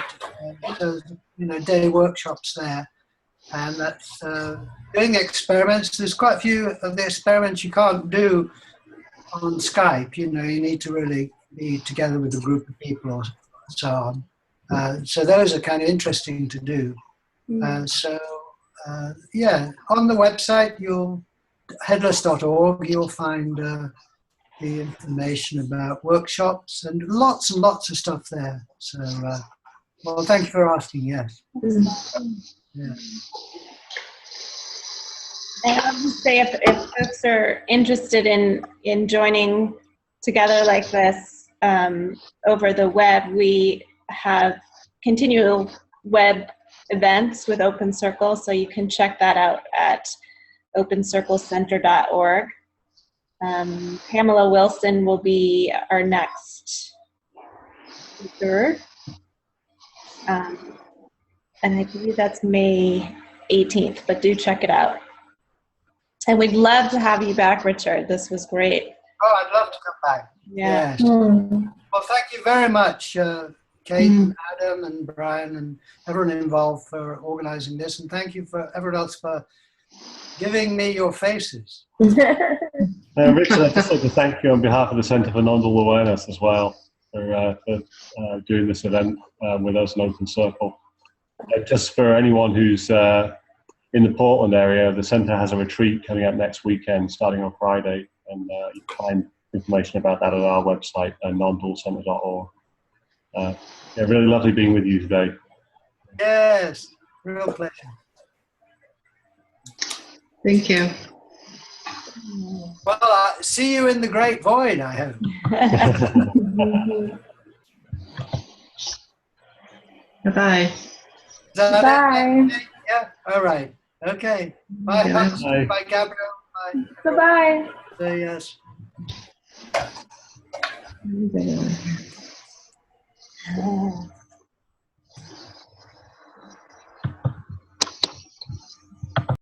So, day workshops there, and that's doing experiments. There's quite a few of the experiments you can't do on Skype. You need to really be together with a group of people or so on. So those are kind of interesting to do. On the website, headless.org, you'll find the information about workshops and lots of stuff there. So, well, thank you for asking. Yes. Yeah. And I'll just say, if folks are interested in joining together like this over the web, we have continual web events with Open Circle, so you can check that out at opencirclecenter.org. Pamela Wilson will be our next speaker, and I believe that's May 18th, but do check it out. And we'd love to have you back, Richard. This was great. Oh, I'd love to come back. Yeah. Yes. Well, thank you very much, Kate, and Adam, and Brian, and everyone involved for organizing this. And thank you for everyone else for giving me your faces. Richard, I'd just like to thank you on behalf of the Centre for Non-Dual Awareness as well for doing this event with us in Open Circle. Just for anyone who's in the Portland area, the centre has a retreat coming up next weekend, starting on Friday, and you can find information about that at our website, nondualcenter.org. Really lovely being with you today. Yes, real pleasure. Thank you. Well, see you in the great void, I hope. Bye-bye. Bye. Yeah, all right. Okay. Bye, Yeah. Hans. Bye, Gabriel. Bye. Bye-bye. Say yes. Bye.